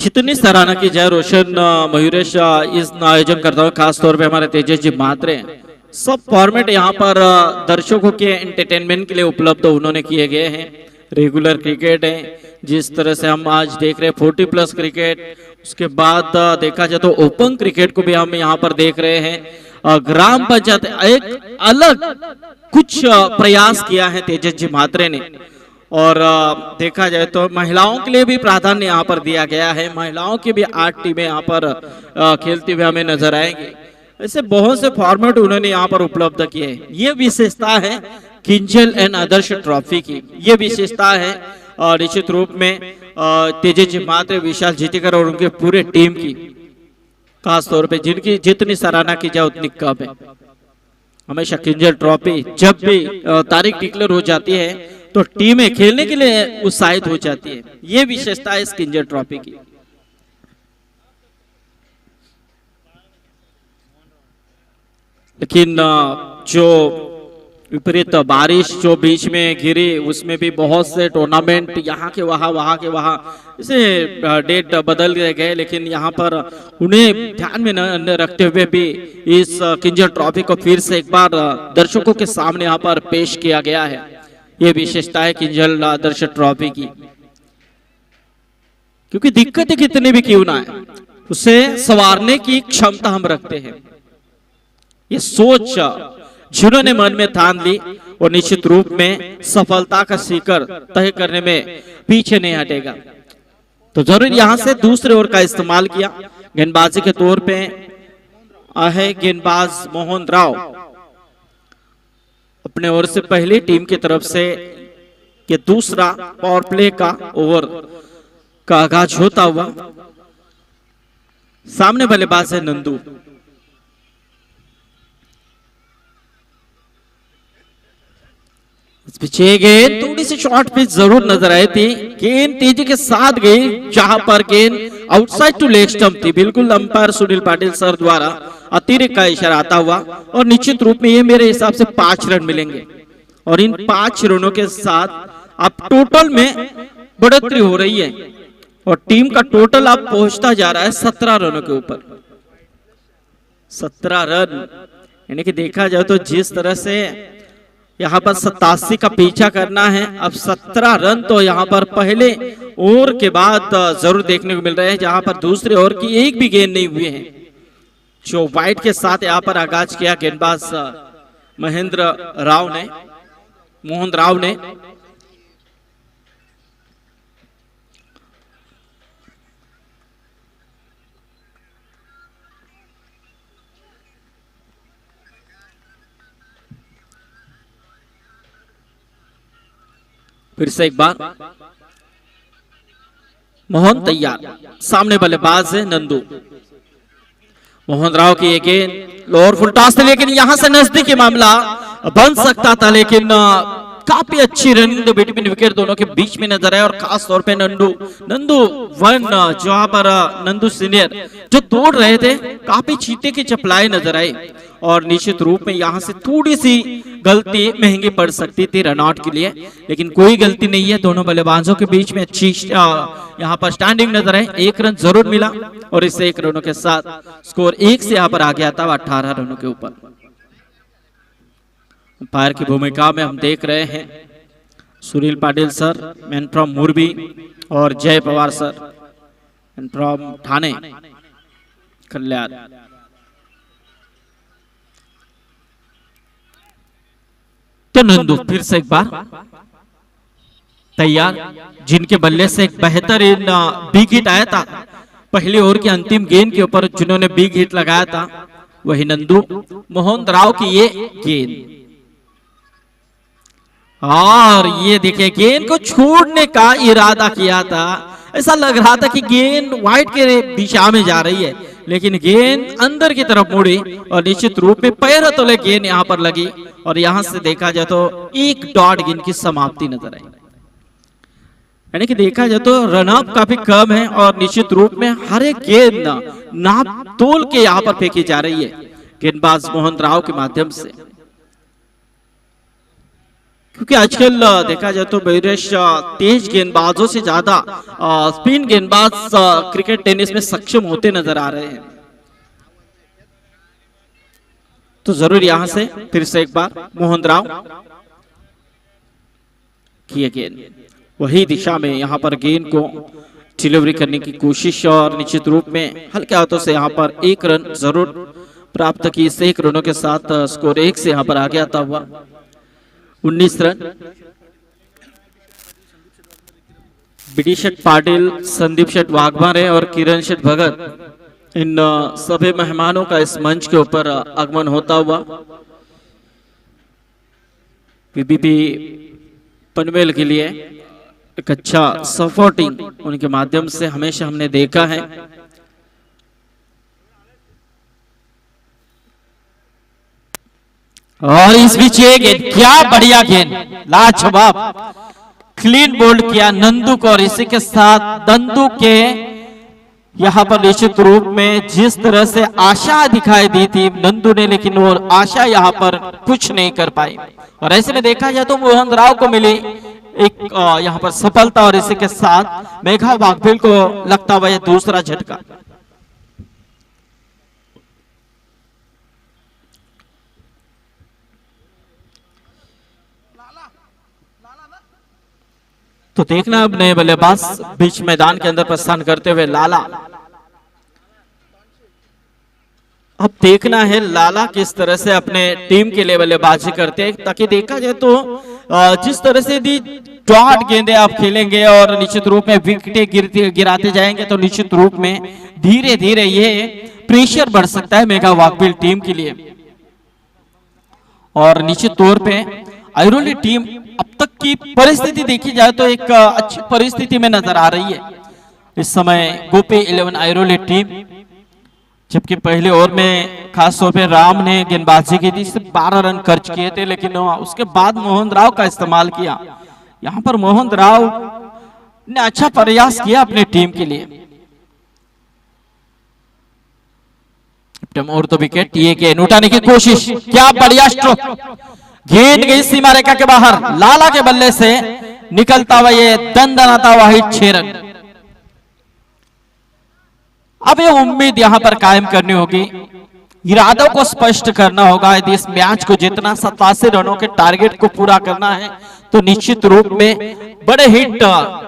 जितनी सराहना की जाए रोशन मयूरेश इस आयोजन करता हुआ, खास तौर पे हमारे तेजस जी म्हात्रे, सब फॉर्मेट यहाँ पर दर्शकों के एंटरटेनमेंट के लिए उपलब्ध उन्होंने किए गए हैं। रेगुलर क्रिकेट है जिस तरह से हम आज देख रहे हैं 40+ क्रिकेट, उसके बाद देखा जाए तो ओपन क्रिकेट को भी हम यहाँ पर देख रहे हैं। ग्राम पंचायत एक अलग कुछ प्रयास किया है तेजस जी म्हात्रे ने, और देखा जाए तो महिलाओं के लिए भी प्राधान्य यहाँ पर दिया गया है। महिलाओं की भी 8 टीमें यहाँ पर खेलती हुई हमें नजर आएंगी। ऐसे बहुत से फॉर्मेट उन्होंने यहाँ पर उपलब्ध किए हैं। ये विशेषता है किंजल एंड आदर्श ट्रॉफी की, ये विशेषता है निश्चित रूप में तेजस जी म्हात्रे, विशाल जीतेकर और उनके पूरे टीम की, खास तौर पे जिनकी जितनी सराहना की जाए उतनी कम है। हमेशा किंजल ट्रॉफी जब भी तारीख डिक्लेयर हो जाती है तो टीमें खेलने के लिए उत्साहित हो जाती है। ये विशेषता है इस किंजल ट्रॉफी की। लेकिन जो विपरीत बारिश जो बीच में गिरी, उसमें भी बहुत से टूर्नामेंट यहाँ के वहाँ के वहाँ इसे डेट बदल गए, लेकिन यहाँ पर उन्हें ध्यान में न रखते हुए भी इस किंजल ट्रॉफी को फिर से एक बार दर्शकों के सामने यहाँ पर पेश किया गया है। ये विशेषता है किंजल आदर्श ट्रॉफी की, क्योंकि दिक्कतें कितने भी क्यों ना है, उसे संवारने की क्षमता हम रखते हैं। ये सोच जिन्होंने मन में ठान ली और निश्चित रूप में सफलता का शिखर तय करने में पीछे नहीं हटेगा। तो जरूर यहां से दूसरे ओर का इस्तेमाल किया। गेंदबाजी के तौर पे है गेंदबाज मोहन राव। अपने ओर से पहली टीम की तरफ से ये दूसरा पावर प्ले का ओवर का आगाज होता हुआ, सामने बल्लेबाज है नंदू। पीछे गेंद थोड़ी सी शॉर्ट पिच जरूर नजर आई थी, गेंद तेजी के साथ गई जहां पर गेंद आउटसाइड टू लेग स्टंप थी। बिल्कुल अंपायर सुनील पाटिल सर द्वारा अतिरिक्त का इशारा आता हुआ, और निश्चित रूप में ये मेरे हिसाब से 5 रन मिलेंगे, और इन 5 रनों के साथ अब टोटल में बढ़ोतरी हो रही है और टीम का टोटल अब पहुंचता जा रहा है 17 रनों के ऊपर। 17 रन, यानी कि देखा जाए तो जिस तरह से यहाँ पर 87 का पीछा करना है, अब 17 रन तो यहाँ पर पहले ओवर के बाद जरूर देखने को मिल रहे हैं, जहां पर दूसरे ओवर की एक भी गेंद नहीं हुई है। जो वाइड के साथ यहाँ पर आगाज किया गेंदबाज मोहन राव ने फिर से एक बार मोहन तैयार, सामने बल्लेबाज है नंदू। मोहन राव की ये गेंद लोअर फुल टॉस थी, लेकिन यहां से नजदीकी मामला बन सकता था, लेकिन काफी अच्छी रनिंग बिटवीन विकेट दोनों के बीच में नजर आया। और खास तौर पे नंदू वन जहां पर नंदू सीनियर जो दौड़ रहे थे, काफी चीते की चपलाई नजर आई, और निश्चित रूप में यहां से थोड़ी सी गलती महंगी पड़ सकती थी रनआउट के लिए, लेकिन कोई गलती नहीं है। दोनों बल्लेबाजों के बीच में अच्छी यहाँ पर स्टैंडिंग नजर आई। 1 रन जरूर मिला, और इस 1 रनों के साथ स्कोर 1 से यहाँ पर आ गया था 18 रनों के ऊपर। अंपायर की भूमिका में हम देख रहे हैं Sunil Patil sir, man from Murbi, और Jay Pawar sir, man from Thane Kalyan. तो नंदू फिर से एक बार तैयार, जिनके बल्ले से एक बेहतरीन बिग हिट आया था पहली ओवर की अंतिम गेंद के ऊपर, जिन्होंने बिग हिट लगाया था वही नंदू। मोहन राव की ये गेंद, और ये देखिए गेंद को छोड़ने का इरादा किया था। ऐसा लग रहा था कि गेंद वाइड के दिशा में जा रही है, लेकिन गेंद अंदर की तरफ मुड़ी, और निश्चित रूप में पैर तले गेंद यहाँ पर लगी, और यहां से देखा जाए तो 1 डॉट गेंद की समाप्ति नजर आई। यानी कि देखा जाए तो रनअप काफी कम है, और निश्चित रूप में हर एक गेंद नाप तोल के यहाँ पर फेंकी जा रही है गेंदबाज मोहन राव के माध्यम से। क्योंकि आजकल देखा जाए तो मयूरेश तेज गेंदबाजों से ज्यादा स्पिन गेंदबाज क्रिकेट टेनिस में सक्षम होते नजर आ रहे हैं। तो जरूर यहां से फिर से एक बार मोहन राव किए गेंद वही दिशा में यहां पर गेंद को डिलीवरी करने की कोशिश और निश्चित रूप में हल्के हाथों से यहां पर एक रन जरूर प्राप्त की। इस एक रनों के साथ स्कोर 1 से यहां पर आगे आता हुआ 19 रन। बीडी शेठ पाटिल, संदीप शेठ वाघमारे और किरण शेठ भगत इन सभी मेहमानों का इस मंच के ऊपर आगमन होता हुआ पीबीपी पनवेल के लिए एक अच्छा सपोर्टिंग उनके माध्यम से हमेशा हमने देखा है। और इस बीच ये गेंद, क्या बढ़िया गेंद, लाजवाब क्लीन बोल्ड किया नंदू को और इसी के साथ दंदू के यहां पर निश्चित रूप में जिस तरह से आशा दिखाई दी थी नंदू ने, लेकिन वो आशा यहां पर कुछ नहीं कर पाई। और ऐसे में देखा जाए तो मोहन राव को मिली एक यहां पर सफलता और इसी के साथ मेघा वाघेल को लगता हुआ यह दूसरा झटका। तो देखना अब नए बल्लेबाज बीच मैदान के अंदर प्रस्थान करते हुए लाला। अब देखना है लाला किस तरह से अपने टीम के लिए बल्लेबाजी करते हैं, ताकि देखा जाए तो जिस तरह से यदि डॉट गेंदे आप खेलेंगे और निश्चित रूप में विकेटें गिराते जाएंगे तो निश्चित रूप में धीरे धीरे ये प्रेशर बढ़ सकता है मेघा वाघेल टीम के लिए। और निश्चित तौर पे आयरोली टीम अब तक की परिस्थिति देखी जाए तो एक अच्छी परिस्थिति में नजर आ रही है इस समय गोपी 11 आयरोली टीम। जबकि पहले ओवर में खास तौर पे राम ने गेंदबाजी की थी, सिर्फ 12 रन खर्च किए थे, लेकिन उसके बाद मोहन राव का इस्तेमाल किया। यहां पर मोहन राव ने अच्छा प्रयास किया अपने टीम के लिए। और तो विकेट ये गेंद उठाने की कोशिश, क्या बढ़िया स्ट्रोक, गेंद गई सीमा रेखा के बाहर, लाला के बल्ले से निकलता हुआ ये दंदनाता हुआ हिट 6 रन। अब ये उम्मीद यहां पर कायम करनी होगी, इरादों को स्पष्ट करना होगा। यदि इस मैच को जितना 87 रनों के टारगेट को पूरा करना है तो निश्चित रूप में बड़े हिट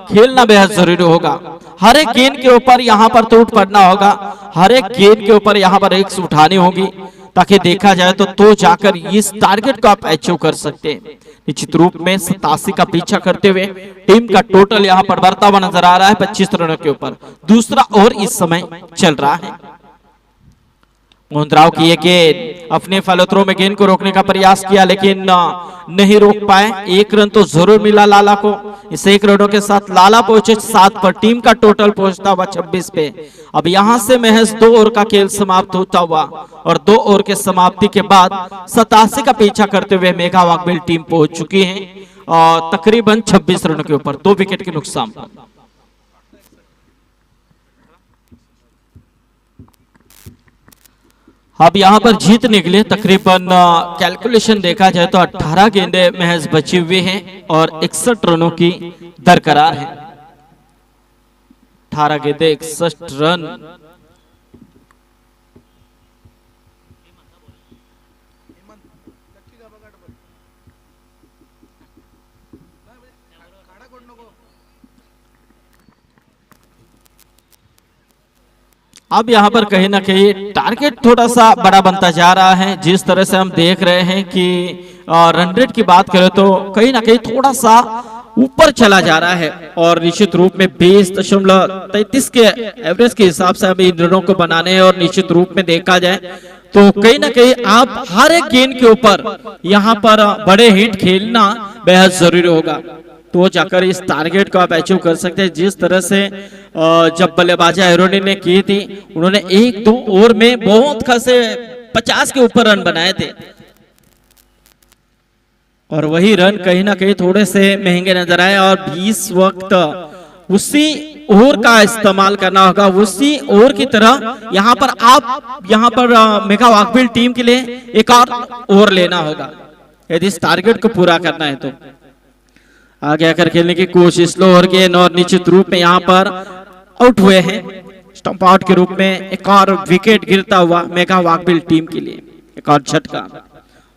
खेलना बेहद जरूरी होगा। हर एक गेंद के ऊपर यहां पर टूट पड़ना होगा, हर एक गेंद के ऊपर यहां पर एक उठानी होगी, ताकि देखा जाए तो जाकर इस टारगेट को आप अचीव कर सकते हैं। निश्चित रूप में 87 का पीछा करते हुए टीम का टोटल यहां पर बढ़ता हुआ नजर आ रहा है 25 रनों के ऊपर। दूसरा ओवर इस समय चल रहा है। मोहन राव की ये गेंद अपने फॉलो थ्रो में गेंद को रोकने का प्रयास किया, लेकिन नहीं रोक पाए। 1 रन तो जरूर मिला लाला को। इस 1 रनों के साथ लाला पहुंचे 7 पर, टीम का टोटल पहुंचता हुआ 26 पे। अब यहां से महज 2 ओवर का खेल समाप्त होता हुआ और 2 ओवर के समाप्ति के बाद 87 का पीछा करते हुए मेघा वाघेल टीम पहुंच चुकी है और तकरीबन 26 रनों के ऊपर 2 विकेट के नुकसान पर। अब यहां पर जीत निकले तकरीबन कैलकुलेशन देखा जाए तो 18 गेंदे महज बची हुई हैं और 61 रनों की दरकरार है। 18 गेंदे 61 रन। अब यहाँ पर कहीं ना कहीं टारगेट थोड़ा सा बड़ा बनता जा रहा है। जिस तरह से हम देख रहे हैं कि रन रेट की बात करें तो कहीं ना कहीं थोड़ा सा ऊपर चला जा रहा है और निश्चित रूप में 20.33 के एवरेज के हिसाब से हमें इन रनों को बनाने हैं। और निश्चित रूप में देखा जाए तो कहीं ना कहीं आप हर एक गेंद के ऊपर यहाँ पर बड़े हिट खेलना बेहद जरूरी होगा, तो जाकर इस टारगेट को आप अचीव कर सकते हैं। जिस तरह से जब बल्लेबाजी आयरोनी ने की थी, उन्होंने 1-2 ओवर में बहुत खासे 50 के ऊपर रन बनाए थे और वही रन कहीं ना कहीं थोड़े से महंगे नजर आए। और 20 वक्त उसी ओवर का इस्तेमाल करना होगा, उसी ओवर की तरह यहाँ पर मेघा वाघेल टीम के लिए एक और ओवर लेना होगा यदि इस टारगेट को पूरा करना है तो। आगे आकर खेलने की कोशिश, स्लो ओवर गेंद और निश्चित रूप में यहाँ पर आउट हुए हैं। स्टंप आउट के रूप में एक और विकेट गिरता हुआ मेगा वाकबिल टीम के लिए, एक और झटका,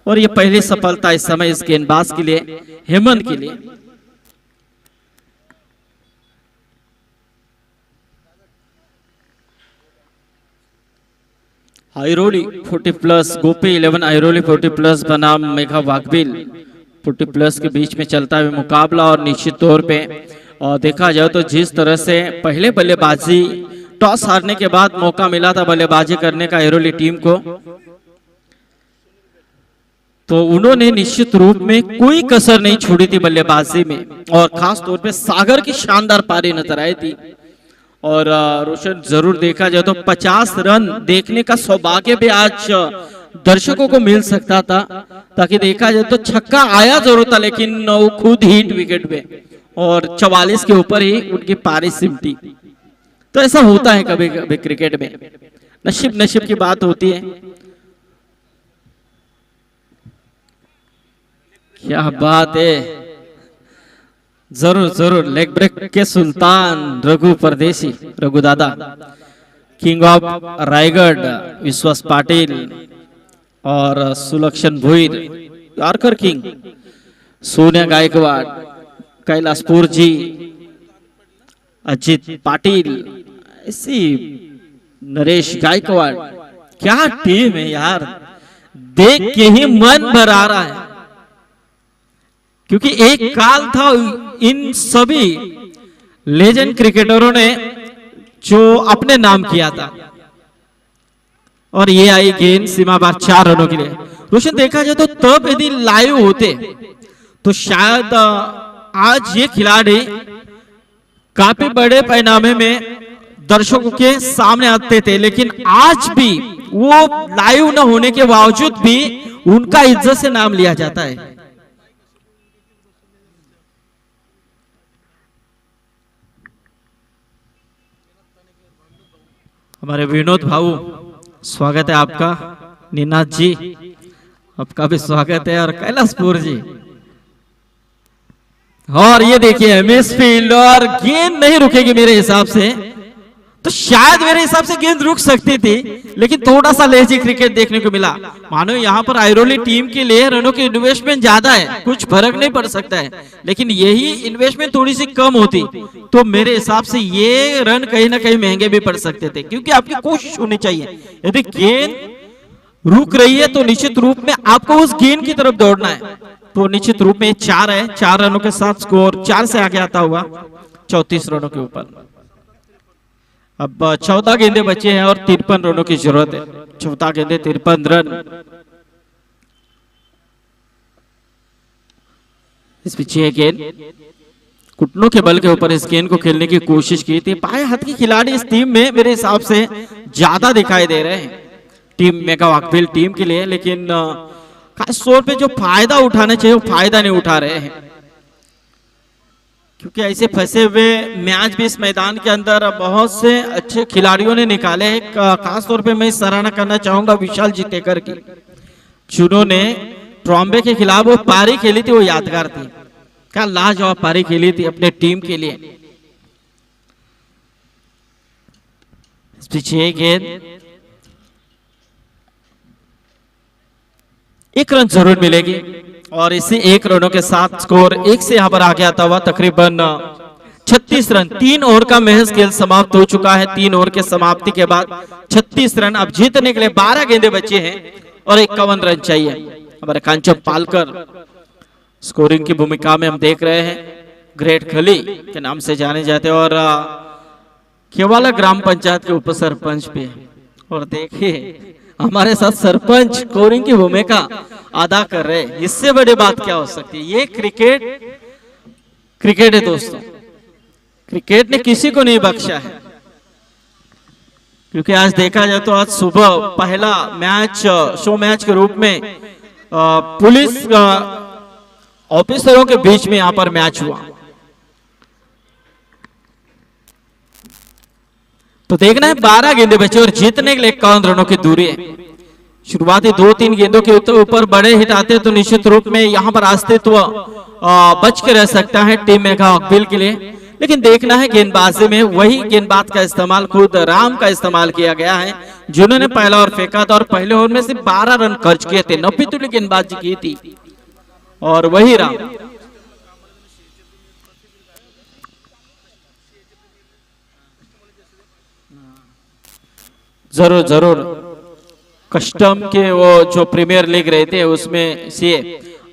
और ये पहली सफलता इस समय इस गेंदबाज के लिए, हेमंत के लिए। आयरोली 40+ गोपी 11 आयरोली 40+ बनाम मेघा वाकबिल 40+ के बीच में चलता हुआ मुकाबला। और निश्चित तौर पे देखा जाए तो जिस तरह से पहले बल्लेबाजी टॉस हारने के बाद मौका मिला था बल्लेबाजी करने का आयरोली टीम को, तो उन्होंने निश्चित रूप में कोई कसर नहीं छोड़ी थी बल्लेबाजी में, और खास तौर पे सागर की शानदार पारी नजर आई थी। और रोशन, जरूर देखा जाए तो 50 रन देखने का सौभाग्य भी आज दर्शकों को मिल सकता था, ताकि देखा जाए तो छक्का आया जरूर था लेकिन वो खुद हिट विकेट पे, और 44 के ऊपर ही उनकी पारी सिमटी। तो ऐसा होता है कभी कभी क्रिकेट में, नसीब की बात होती है। क्या बात है, जरूर लेग ब्रेक के सुल्तान रघु परदेसी, रघु दादा, किंग ऑफ रायगढ़ विश्वास पाटिल और सुलक्षण भुईर, यॉर्कर किंग सोनिया गायकवाड़, कैलाशपुर जी, अजित पाटिल, ऐसी नरेश गायकवाड़। क्या टीम है यार, देख के ही मन भर आ रहा है, क्योंकि एक काल था इन सभी लेजेंड क्रिकेटरों ने जो अपने नाम किया था, और ये आई गेंद सीमा पार 4 रनों के लिए। रोशन, देखा जाए तो तब यदि लाइव होते तो शायद आज ये खिलाड़ी काफी बड़े पैमाने में दर्शकों के सामने आते थे, लेकिन आज भी वो लाइव न होने के बावजूद भी उनका इज्जत से नाम लिया जाता है। हमारे विनोद भाऊ, स्वागत है आपका। निनाथ जी, आपका भी स्वागत है, और कैलाशपुर जी। और ये देखिए एमएस फील्ड, और गेंद नहीं रुकेगी मेरे हिसाब से, तो शायद मेरे हिसाब से गेंद रुक सकती थी, लेकिन थोड़ा सा लेजी क्रिकेट देखने को मिला। मानो यहाँ पर आयरोली टीम के लिए रनों की इन्वेस्टमेंट ज्यादा है, कुछ फर्क नहीं पड़ सकता है, लेकिन यही इन्वेस्टमेंट थोड़ी सी कम होती तो मेरे हिसाब से ये रन कहीं ना कहीं महंगे भी पड़ सकते थे, क्योंकि आपकी कोशिश होनी चाहिए। यदि गेंद रुक रही है तो निश्चित रूप में आपको उस गेंद की तरफ दौड़ना है। तो निश्चित रूप में 4 है, 4 रनों के साथ स्कोर 4 से आगे आता हुआ 34 रनों के ऊपर। अब 14 गेंदे बचे हैं और 53 रनों की जरूरत है। 14 गेंदे 53 रन। इस पीछे गेंद घुटनों के बल के ऊपर इस गेंद को खेलने की कोशिश की थी। बाएं हाथ की खिलाड़ी इस टीम में मेरे हिसाब से ज्यादा दिखाई दे रहे हैं टीम मेगा वाकबिल टीम के लिए, लेकिन खास तौर पे जो फायदा उठाना चाहिए वो फायदा नहीं उठा रहे हैं, क्योंकि ऐसे फंसे हुए मैच भी इस मैदान के अंदर बहुत से अच्छे खिलाड़ियों ने निकाले हैं। खास तौर पे मैं सराहना करना चाहूंगा विशाल जितेकर की, जिन्होंने ट्रॉम्बे के खिलाफ वो पारी खेली थी, वो यादगार थी। क्या लाजवाब पारी खेली थी अपने टीम के लिए। इस पीछे गेंद, 1 रन जरूर मिलेगी, और इसी 1 रनों के साथ स्कोर 1 से यहां पर आ गया था तकरीबन 36 रन। 3 ओवर का महज खेल समाप्त हो चुका है। 3 ओवर के समाप्ति के बाद 36 रन। अब जीतने के लिए 12 गेंदे बचे हैं और 51 रन चाहिए। हमारे कांचन पालकर स्कोरिंग की भूमिका में हम देख रहे हैं, ग्रेट खली के नाम से जाने जाते हैं, और केवाला ग्राम पंचायत के उप सरपंच भी। और देखिए हमारे साथ सरपंच स्कोरिंग की भूमिका अदा कर रहे हैं, इससे बड़ी बात क्या हो सकती है। ये क्रिकेट है दोस्तों, क्रिकेट ने किसी को नहीं बख्शा है। क्योंकि आज देखा जाए तो आज सुबह पहला मैच शो मैच के रूप में पुलिस ऑफिसरों के बीच में यहां पर मैच हुआ। तो देखना है 12 गेंदे बचे और जीतने के लिए 51 रनों की दूरी है। शुरुआती 2-3 गेंदों के ऊपर बड़े हिट आते तो निश्चित रूप में यहां पर अस्तित्व बच के रह सकता है टीम मेगा हॉकबिल के लिए। लेकिन देखना है गेंदबाजी में वही गेंदबाज का इस्तेमाल खुद राम का इस्तेमाल किया गया है, जिन्होंने पहला ओवर फेंका था और पहले ओवर में सिर्फ 12 रन खर्च किए थे, 90 तुल्य गेंदबाजी की थी और वही राम। जरूर जरूर कस्टम के वो जो प्रीमियर लीग रहते हैं उसमें से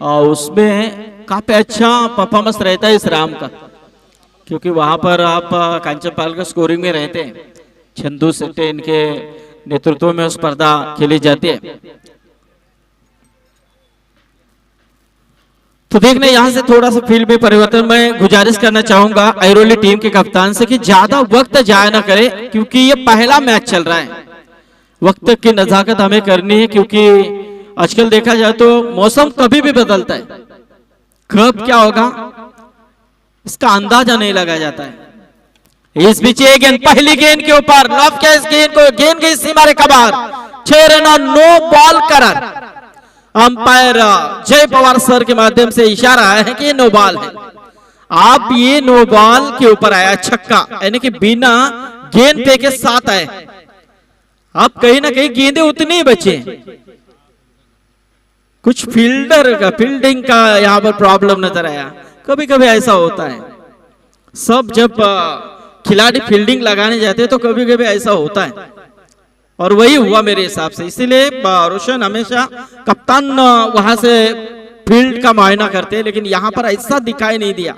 उसमें काफी अच्छा परफॉर्मेंस रहता है इस राम का, क्योंकि वहां पर आप कांचनपाल का स्कोरिंग में रहते हैं। चंदू सेट्टे इनके नेतृत्व में स्पर्धा खेली जाती है। तो देखने यहां से थोड़ा सा फील्ड में परिवर्तन मैं गुजारिश करना चाहूंगा ऐरोली टीम के कप्तान से कि ज्यादा वक्त जाया ना करे, क्योंकि ये पहला मैच चल रहा है। वक्त की नजाकत हमें करनी है, क्योंकि आजकल देखा जाए तो मौसम कभी भी बदलता है, कब क्या होगा इसका अंदाजा नहीं लगाया जाता है। इस बीच ये गेंद पहली गेंद के ऊपर लॉफ किया, इस गेंद को गेंद गई सीमा रेखा बाहर, 6 रन और नो बॉल करार। अंपायर जय पवार सर के माध्यम से इशारा है कि नो बॉल है। आप ये नो बॉल के ऊपर आया छक्का, यानी कि बिना गेंद पे के साथ आए। आप कहीं ना कहीं गेंदे उतनी ही बचे, कुछ फील्डिंग का यहाँ पर प्रॉब्लम नजर आया। कभी कभी ऐसा होता है, सब जब खिलाड़ी फील्डिंग लगाने जाते हैं तो कभी कभी ऐसा होता है, और वही हुआ मेरे हिसाब से। इसीलिए रोशन हमेशा कप्तान वहां से फील्ड का मुआयना करते हैं, लेकिन यहां पर ऐसा दिखाई नहीं दिया।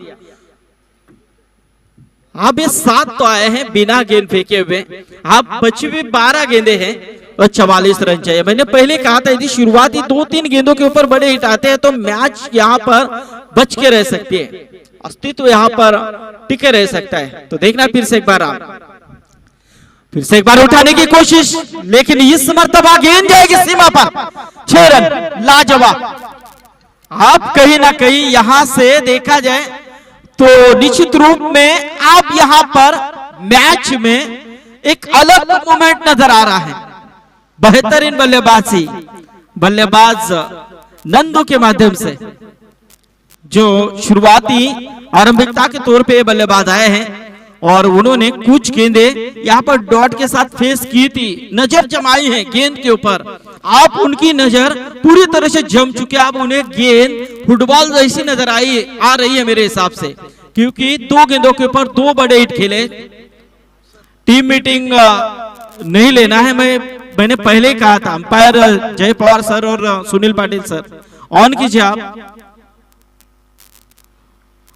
आप ये 7 तो आए हैं बिना गेंद फेंके हुए, आप बची हुई 12 गेंदे हैं और 44 रन चाहिए। मैंने पहले कहा था यदि शुरुआती 2-3 गेंदों के ऊपर बड़े हिट आते हैं तो मैच यहाँ पर बच के रह सकती है, अस्तित्व यहाँ पर टिके रह सकता है। तो देखना फिर से एक बार उठाने की कोशिश, लेकिन इस मर्तबा गेंद जाएगी सीमा पर, 6 रन लाजवाब। आप कहीं ना कहीं यहां से देखा जाए तो निश्चित रूप में आप यहां पर मैच में एक अलग मोमेंट नजर आ रहा है। बेहतरीन बल्लेबाज नंदू के माध्यम से जो शुरुआती आरंभिकता के तौर पे बल्लेबाज आए हैं, और उन्होंने कुछ गेंदे यहाँ पर डॉट के साथ फेस की थी, नजर जमाई है गेंद के ऊपर। आप उनकी नजर पूरी तरह से जम चुके, आप उन्हें गेंद फुटबॉल जैसी नजर आ रही है मेरे हिसाब से, क्योंकि 2 गेंदों के ऊपर 2 बड़े हिट खेले। टीम मीटिंग नहीं लेना है, मैंने पहले ही कहा था। अंपायर जय पवार सर और सुनील पाटिल सर ऑन कीजिए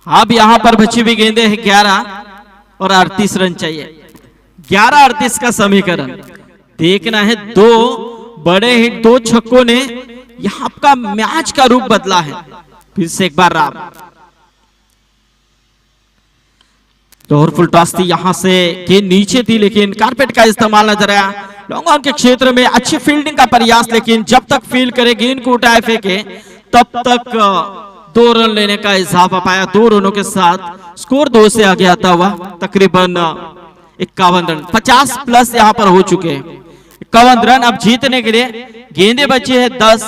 आप यहां पर बची हुई गेंदे हैं 11 और 38 रन चाहिए। 11-38 का समीकरण देखना है। 2 बड़े हिट 2 छक्कों ने यहां का मैच का रूप बदला है। फिर से एक बार राम, फुल टॉस थी, यहां से गेंद नीचे थी लेकिन कारपेट का इस्तेमाल नजर आया। लॉन्ग ऑन के क्षेत्र में अच्छी फील्डिंग का प्रयास, लेकिन जब तक फील्ड करे गेंद को उठाए फेंके तब तक 2 रन लेने का इजाफा पाया। 2 रनों के साथ स्कोर 2 से आगे आता हुआ तकरीबन 51 रन, 50 प्लस यहां पर हो चुके हैं। 51 रन अब जीतने के लिए गेंदे बचे हैं 10,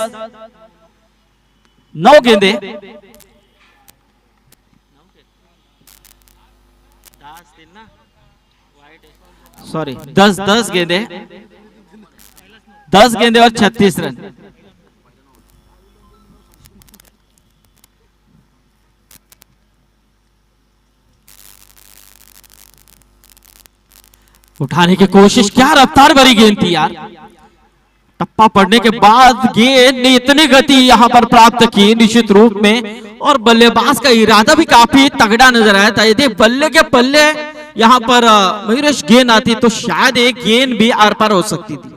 9 गेंदे, सॉरी 10 गेंदे, 10 गेंदे और 36 रन। उठाने की कोशिश, क्या रफ्तार भरी गेंद थी यार। टप्पा पड़ने के बाद गेंद ने इतनी गति यहां पर प्राप्त की निश्चित रूप में, और बल्लेबाज का इरादा भी काफी तगड़ा नजर आया था। यदि बल्ले के पल्ले यहां पर मयूरेश गेंद आती तो शायद एक गेंद भी आर पार हो सकती थी।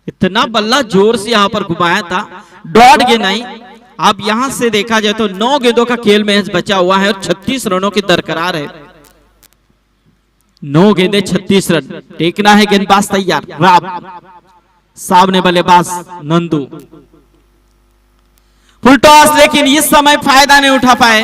इतना बल्ला जोर से यहां पर घुमाया था, डॉट गेंद आई। अब यहां से देखा जाए तो 9 गेंदों का खेल मैच बचा हुआ है और 36 रनों की दरकरार है। 9 गेंदे 36 रन। देखना है गेंदबाज तैयार राम, सामने बल्लेबाज नंदू। फुल टॉस, लेकिन इस समय फायदा नहीं उठा पाए।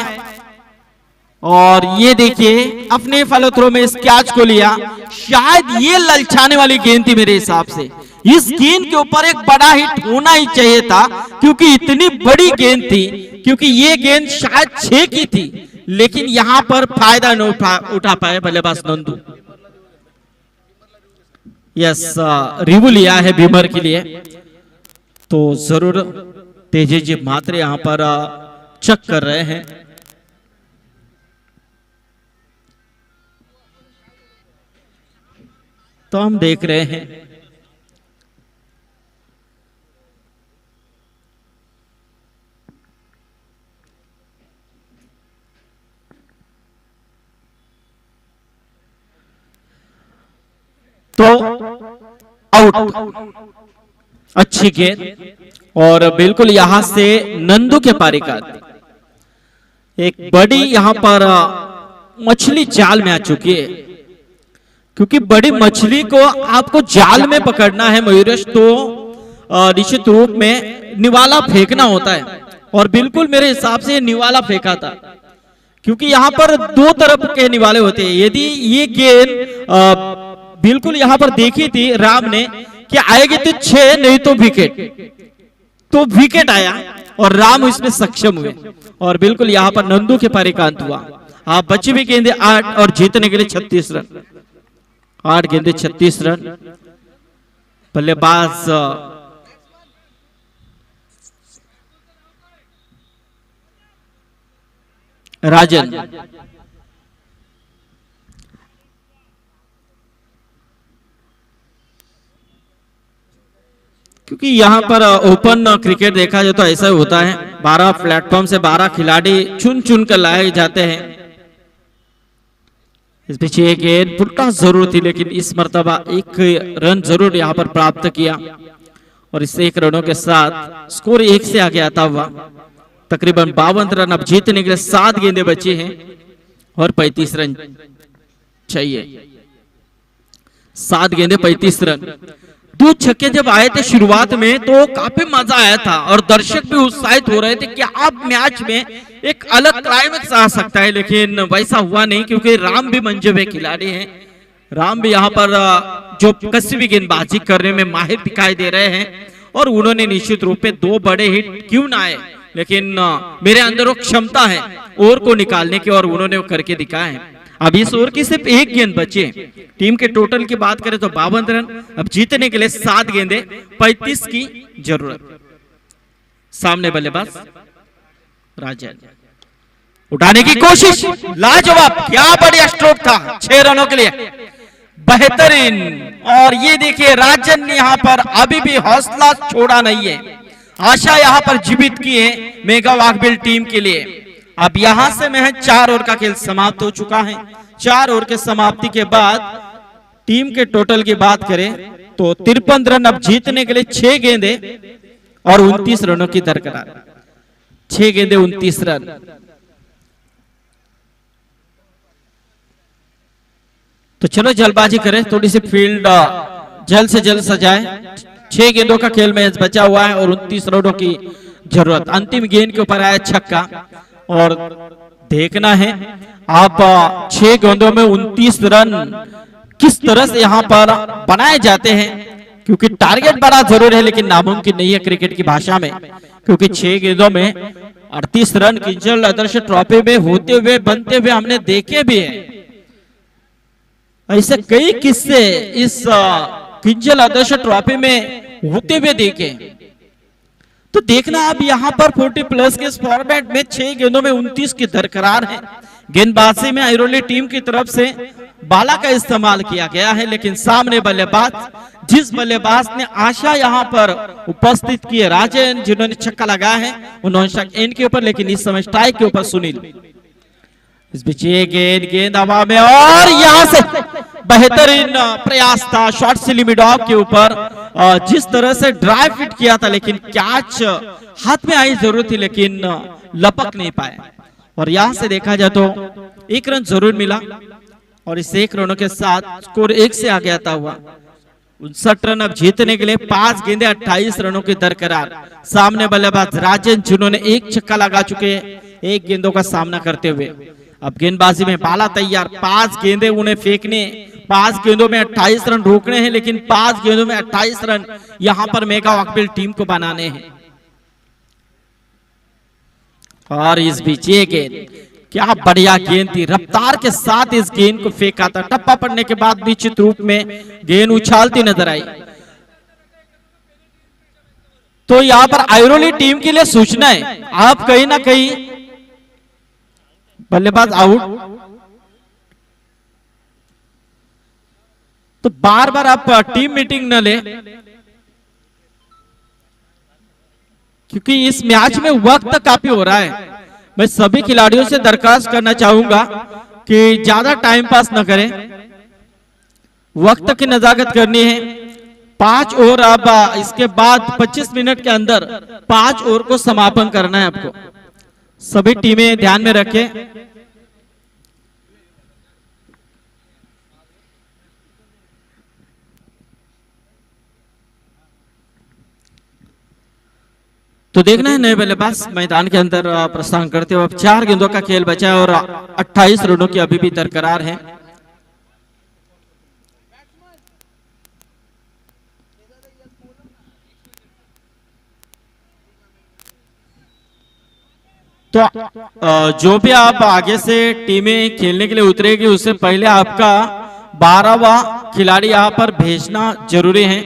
और ये देखिए अपने फॉलो थ्रो में इस कैच को लिया। शायद ये ललचाने वाली गेंद थी मेरे हिसाब से। इस गेंद के ऊपर एक बड़ा हिट होना ही चाहिए था क्योंकि इतनी बड़ी गेंद थी, क्योंकि ये गेंद शायद 6 की थी, लेकिन यहां पर फायदा न उठा पाए बल्लेबाज नंदू। यस, रिव्यू लिया है भीमर के लिए, तो जरूर तेजी जी मात्र यहां पर चेक कर रहे हैं। तो हम देख रहे हैं तो आउट, अच्छी गेंद, और बिल्कुल यहां से नंदू के पारी का एक बड़ी यहां पर मछली जाल में आ चुकी है, क्योंकि बड़ी मछली को आपको जाल में पकड़ना है मयूरेश, तो निश्चित रूप में निवाला फेंकना होता है, और बिल्कुल मेरे हिसाब से निवाला फेंका था, क्योंकि यहां पर 2 तरफ के निवाले होते हैं। यदि ये गेंद बिल्कुल यहां पर देखी थी राम ने कि आएगी तो 6, नहीं तो विकेट, तो विकेट आया और राम इसमें सक्षम हुए, और बिल्कुल यहां पर नंदू के पारी का अंत हुआ। आप बची भी गेंदे 8 और जीतने के लिए 36 रन, 8 गेंदे 36 रन। बल्लेबाज राजन, क्योंकि यहां पर ओपन क्रिकेट देखा जाए तो ऐसा ही होता है, 12 प्लेटफॉर्म से 12 खिलाड़ी चुन चुन कर लाए जाते हैं। इस पीछे एक गेंद पुट्टा जरूर थी, लेकिन इस मर्तबा 1 रन जरूर यहां पर प्राप्त किया, और इस 1 रनों के साथ स्कोर 1 से आगे आता हुआ तकरीबन 52 रन। अब जीतने के लिए 7 गेंदें बची हैं और 35 रन चाहिए। 7 गेंदें 35 रन। 2 छक्के जब आए थे शुरुआत में तो काफी मजा आया था, और दर्शक भी उत्साहित हो रहे थे कि अब मैच में एक अलग क्लाइमेक्स आ सकता है, लेकिन वैसा हुआ नहीं, क्योंकि राम भी मंजे हुए खिलाड़ी हैं। राम भी यहाँ पर जो कसी भी गेंदबाजी करने में माहिर दिखाई दे रहे हैं, और उन्होंने निश्चित रूप में 2 बड़े हिट क्यों ना आए, लेकिन मेरे अंदर वो क्षमता है ओवर को निकालने की, और उन्होंने वो करके दिखाया है। अब इस ओवर की सिर्फ 1 गेंद बची है। टीम के टोटल की बात करें तो 52 रन। अब जीतने के लिए 7 गेंदें 35 की जरूरत। सामने बल्लेबाज राजन, उठाने की कोशिश, लाजवाब, क्या बढ़िया स्ट्रोक था 6 रनों के लिए, बेहतरीन। और ये देखिए राजन ने यहां पर अभी भी हौसला छोड़ा नहीं है, आशा यहां पर जीवित की है मेगा वाघबिल टीम के लिए। अब यहां से महज 4 ओवर का खेल समाप्त हो चुका है। 4 ओवर के समाप्ति के बाद टीम के टोटल की बात करें तो 53 रन। अब जीतने के लिए 6 गेंदे और 29 रनों की दरकरार, 6 गेंदे 29 रन। तो चलो जल्दबाजी करें, थोड़ी सी फील्ड जल्द से जल्द सजाए। 6 गेंदों का खेल मैच बचा हुआ है और 29 रनों की जरूरत। अंतिम गेंद के ऊपर आया छक्का, और देखना है अब 6 गेंदों में 29 रन किस तरह से यहां पर बनाए जाते हैं, क्योंकि टारगेट बड़ा जरूर है लेकिन नामुमकिन नहीं है क्रिकेट की भाषा में, क्योंकि 6 गेंदों में 38 रन किंजल आदर्श ट्रॉफी में होते हुए बनते हुए हमने देखे भी हैं। ऐसे कई किस्से इस किंजल आदर्श ट्रॉफी में होते हुए देखे। तो देखना अब यहां पर 40+ के इस फॉर्मेट में 6 गेंदों में 29 की दरकरार है। गेंदबाजी में आइरोली टीम की तरफ से बाला का इस्तेमाल किया गया है, लेकिन सामने बल्लेबाज, जिस बल्लेबाज ने आशा यहां पर उपस्थित की है राजन, जिन्होंने छक्का लगाया है, उन्होंने एंड के ऊपर, लेकिन इस समय स्ट्राइक के ऊपर सुनील। इस बीच ये गेंद हवा में, और यहां से बेहतरीन प्रयास था शॉर्ट सिली डॉग के ऊपर, जिस तरह से ड्राइव फिट किया था, लेकिन कैच हाथ में आई जरूर थी लेकिन लपक नहीं पाए। और यहां से देखा जाए तो 1 रन जरूर मिला, और इस 1 रनों के साथ स्कोर 1 से आगे आता हुआ 59 रन। अब जीतने के लिए 5 गेंदे 28 रनों की दरकरार। सामने बल्लेबाज राजन, जिन्होंने 1 छक्का लगा चुके हैं 1 गेंदों का सामना करते हुए। अब गेंदबाजी में बाला तैयार, 5 गेंदे उन्हें फेंकने, 5 गेंदों में 28 रन रोकने हैं, लेकिन 5 गेंदों में 28 रन यहां पर मेगा वाकबील टीम को बनाने हैं। और इस बीच ये गेंद, क्या बढ़िया गेंद थी, रफ्तार के साथ इस गेंद को फेंका था। टप्पा पड़ने के बाद निश्चित रूप में गेंद उछालती नजर आई। तो यहां पर आयरोली टीम के लिए सूचना है, आप कहीं ना कहीं बल्लेबाज आउट, तो बार बार आप टीम मीटिंग न ले, क्योंकि इस मैच में वक्त काफी हो रहा है। मैं सभी खिलाड़ियों से दरखास्त करना चाहूंगा कि ज्यादा टाइम पास न करें, वक्त की नजाकत करनी है। 5 ओवर, अब इसके बाद 25 मिनट के अंदर 5 ओवर को समापन करना है आपको। सभी टीमें ध्यान में रखें। तो देखना है नए बल्लेबाज मैदान के अंदर प्रस्थान करते हुए। अब 4 गेंदों का खेल बचा है और 28 रनों की अभी भी दरकरार है। तो जो भी आप आगे से टीमें खेलने के लिए उतरेगी, उससे पहले आपका 12वां खिलाड़ी यहां पर भेजना जरूरी है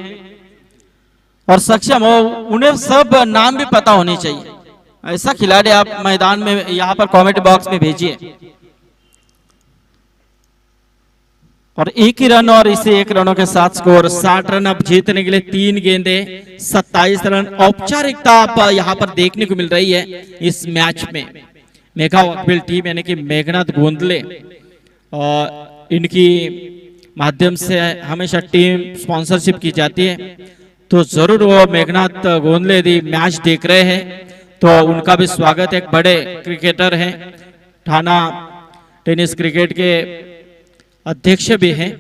और सक्षम हो। उन्हें सब नाम भी पता होने चाहिए। ऐसा खिलाड़ी आप मैदान में यहां पर कमेंट बॉक्स में भेजिए। और 1 ही रन और इसे 1 रनों के साथ स्कोर 60 रन। अब जीतने के लिए 3 गेंदे 27 रन। औपचारिकता आप यहां पर देखने को मिल रही है इस मैच में। मेगा वाकबील टीम यानी कि मेघनाथ गोंदले और इनकी माध्यम से हमेशा टीम स्पॉन्सरशिप की जाती है, तो जरूर वो मेघनाथ गोंदले यदि मैच देख रहे हैं तो उनका भी स्वागत। एक बड़े क्रिकेटर हैं, ठाना टेनिस क्रिकेट के अध्यक्ष भी हैं,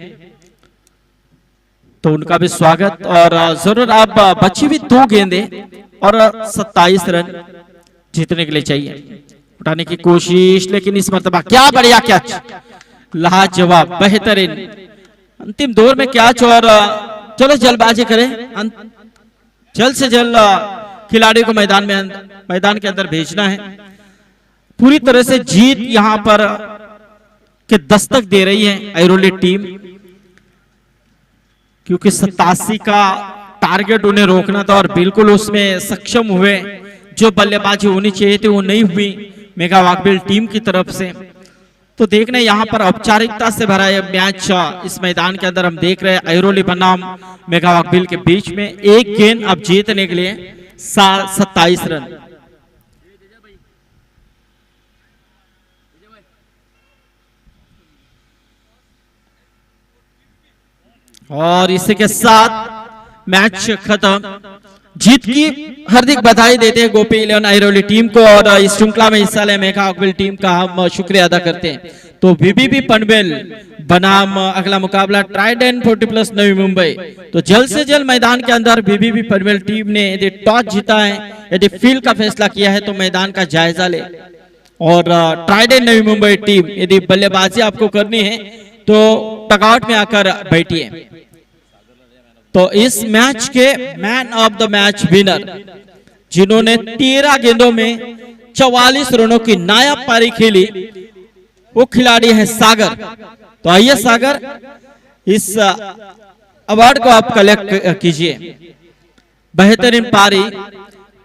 तो उनका भी स्वागत। और जरूर आप बची हुई 2 गेंदे और 27 रन जीतने के लिए चाहिए। उठाने की कोशिश, लेकिन इस मर्तबा क्या बढ़िया कैच, लाजवाब, बेहतरीन अंतिम दौर में कैच। और चलो जल्दबाजी करें, जल्द से जल्द खिलाड़ी को मैदान के अंदर भेजना है। पूरी तरह से जीत यहां पर के दस्तक दे रही है आयरोली टीम, क्योंकि 87 का टारगेट उन्हें रोकना था और बिल्कुल उसमें सक्षम हुए। जो बल्लेबाजी होनी चाहिए थी वो नहीं हुई मेगा वाकबील टीम की तरफ से। तो देखने यहाँ पर औपचारिकता से भरा यह मैच इस मैदान के अंदर हम देख रहे हैं आयरोली बनाम मेगा वाकबील के बीच में। 1 गेंद अब जीतने के लिए 27 रन। और इसी के साथ मैच खत्म। जीत की हार्दिक बधाई देते हैं गोपी 11 आयरोली टीम को और इस श्रृंखला में हिस्सा ले मेगा वाकबील टीम का हम शुक्रिया अदा करते हैं। तो वीबीबी पनवेल बनाम अगला मुकाबला ट्राइडेंट 40+ नवी मुंबई। तो जल्द से जल्द मैदान के अंदर वीबीबी पनवेल टीम ने यदि टॉस जीता है, यदि फील्ड का फैसला किया है, तो मैदान का जायजा ले। और ट्राइडेंट नवी मुंबई टीम यदि बल्लेबाजी आपको करनी है तो टगआउट में आकर बैठिए। तो इस मैच के man of the match winner, जिन्होंने 13 गेंदों में 44 रनों की नायाब पारी खेली, वो खिलाड़ी है सागर। तो आइए सागर, इस अवार्ड को आप कलेक्ट कीजिए। बेहतरीन पारी,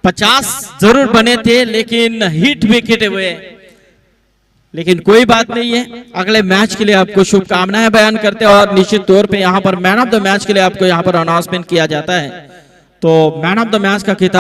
50 जरूर बने थे लेकिन हिट विकेट हुए, लेकिन कोई बात नहीं है। अगले मैच के लिए आपको शुभकामनाएं बयान करते हैं और निश्चित तौर पे यहाँ पर मैन ऑफ द मैच के लिए आपको यहाँ पर अनाउंसमेंट किया जाता है। तो मैन ऑफ द मैच का खिताब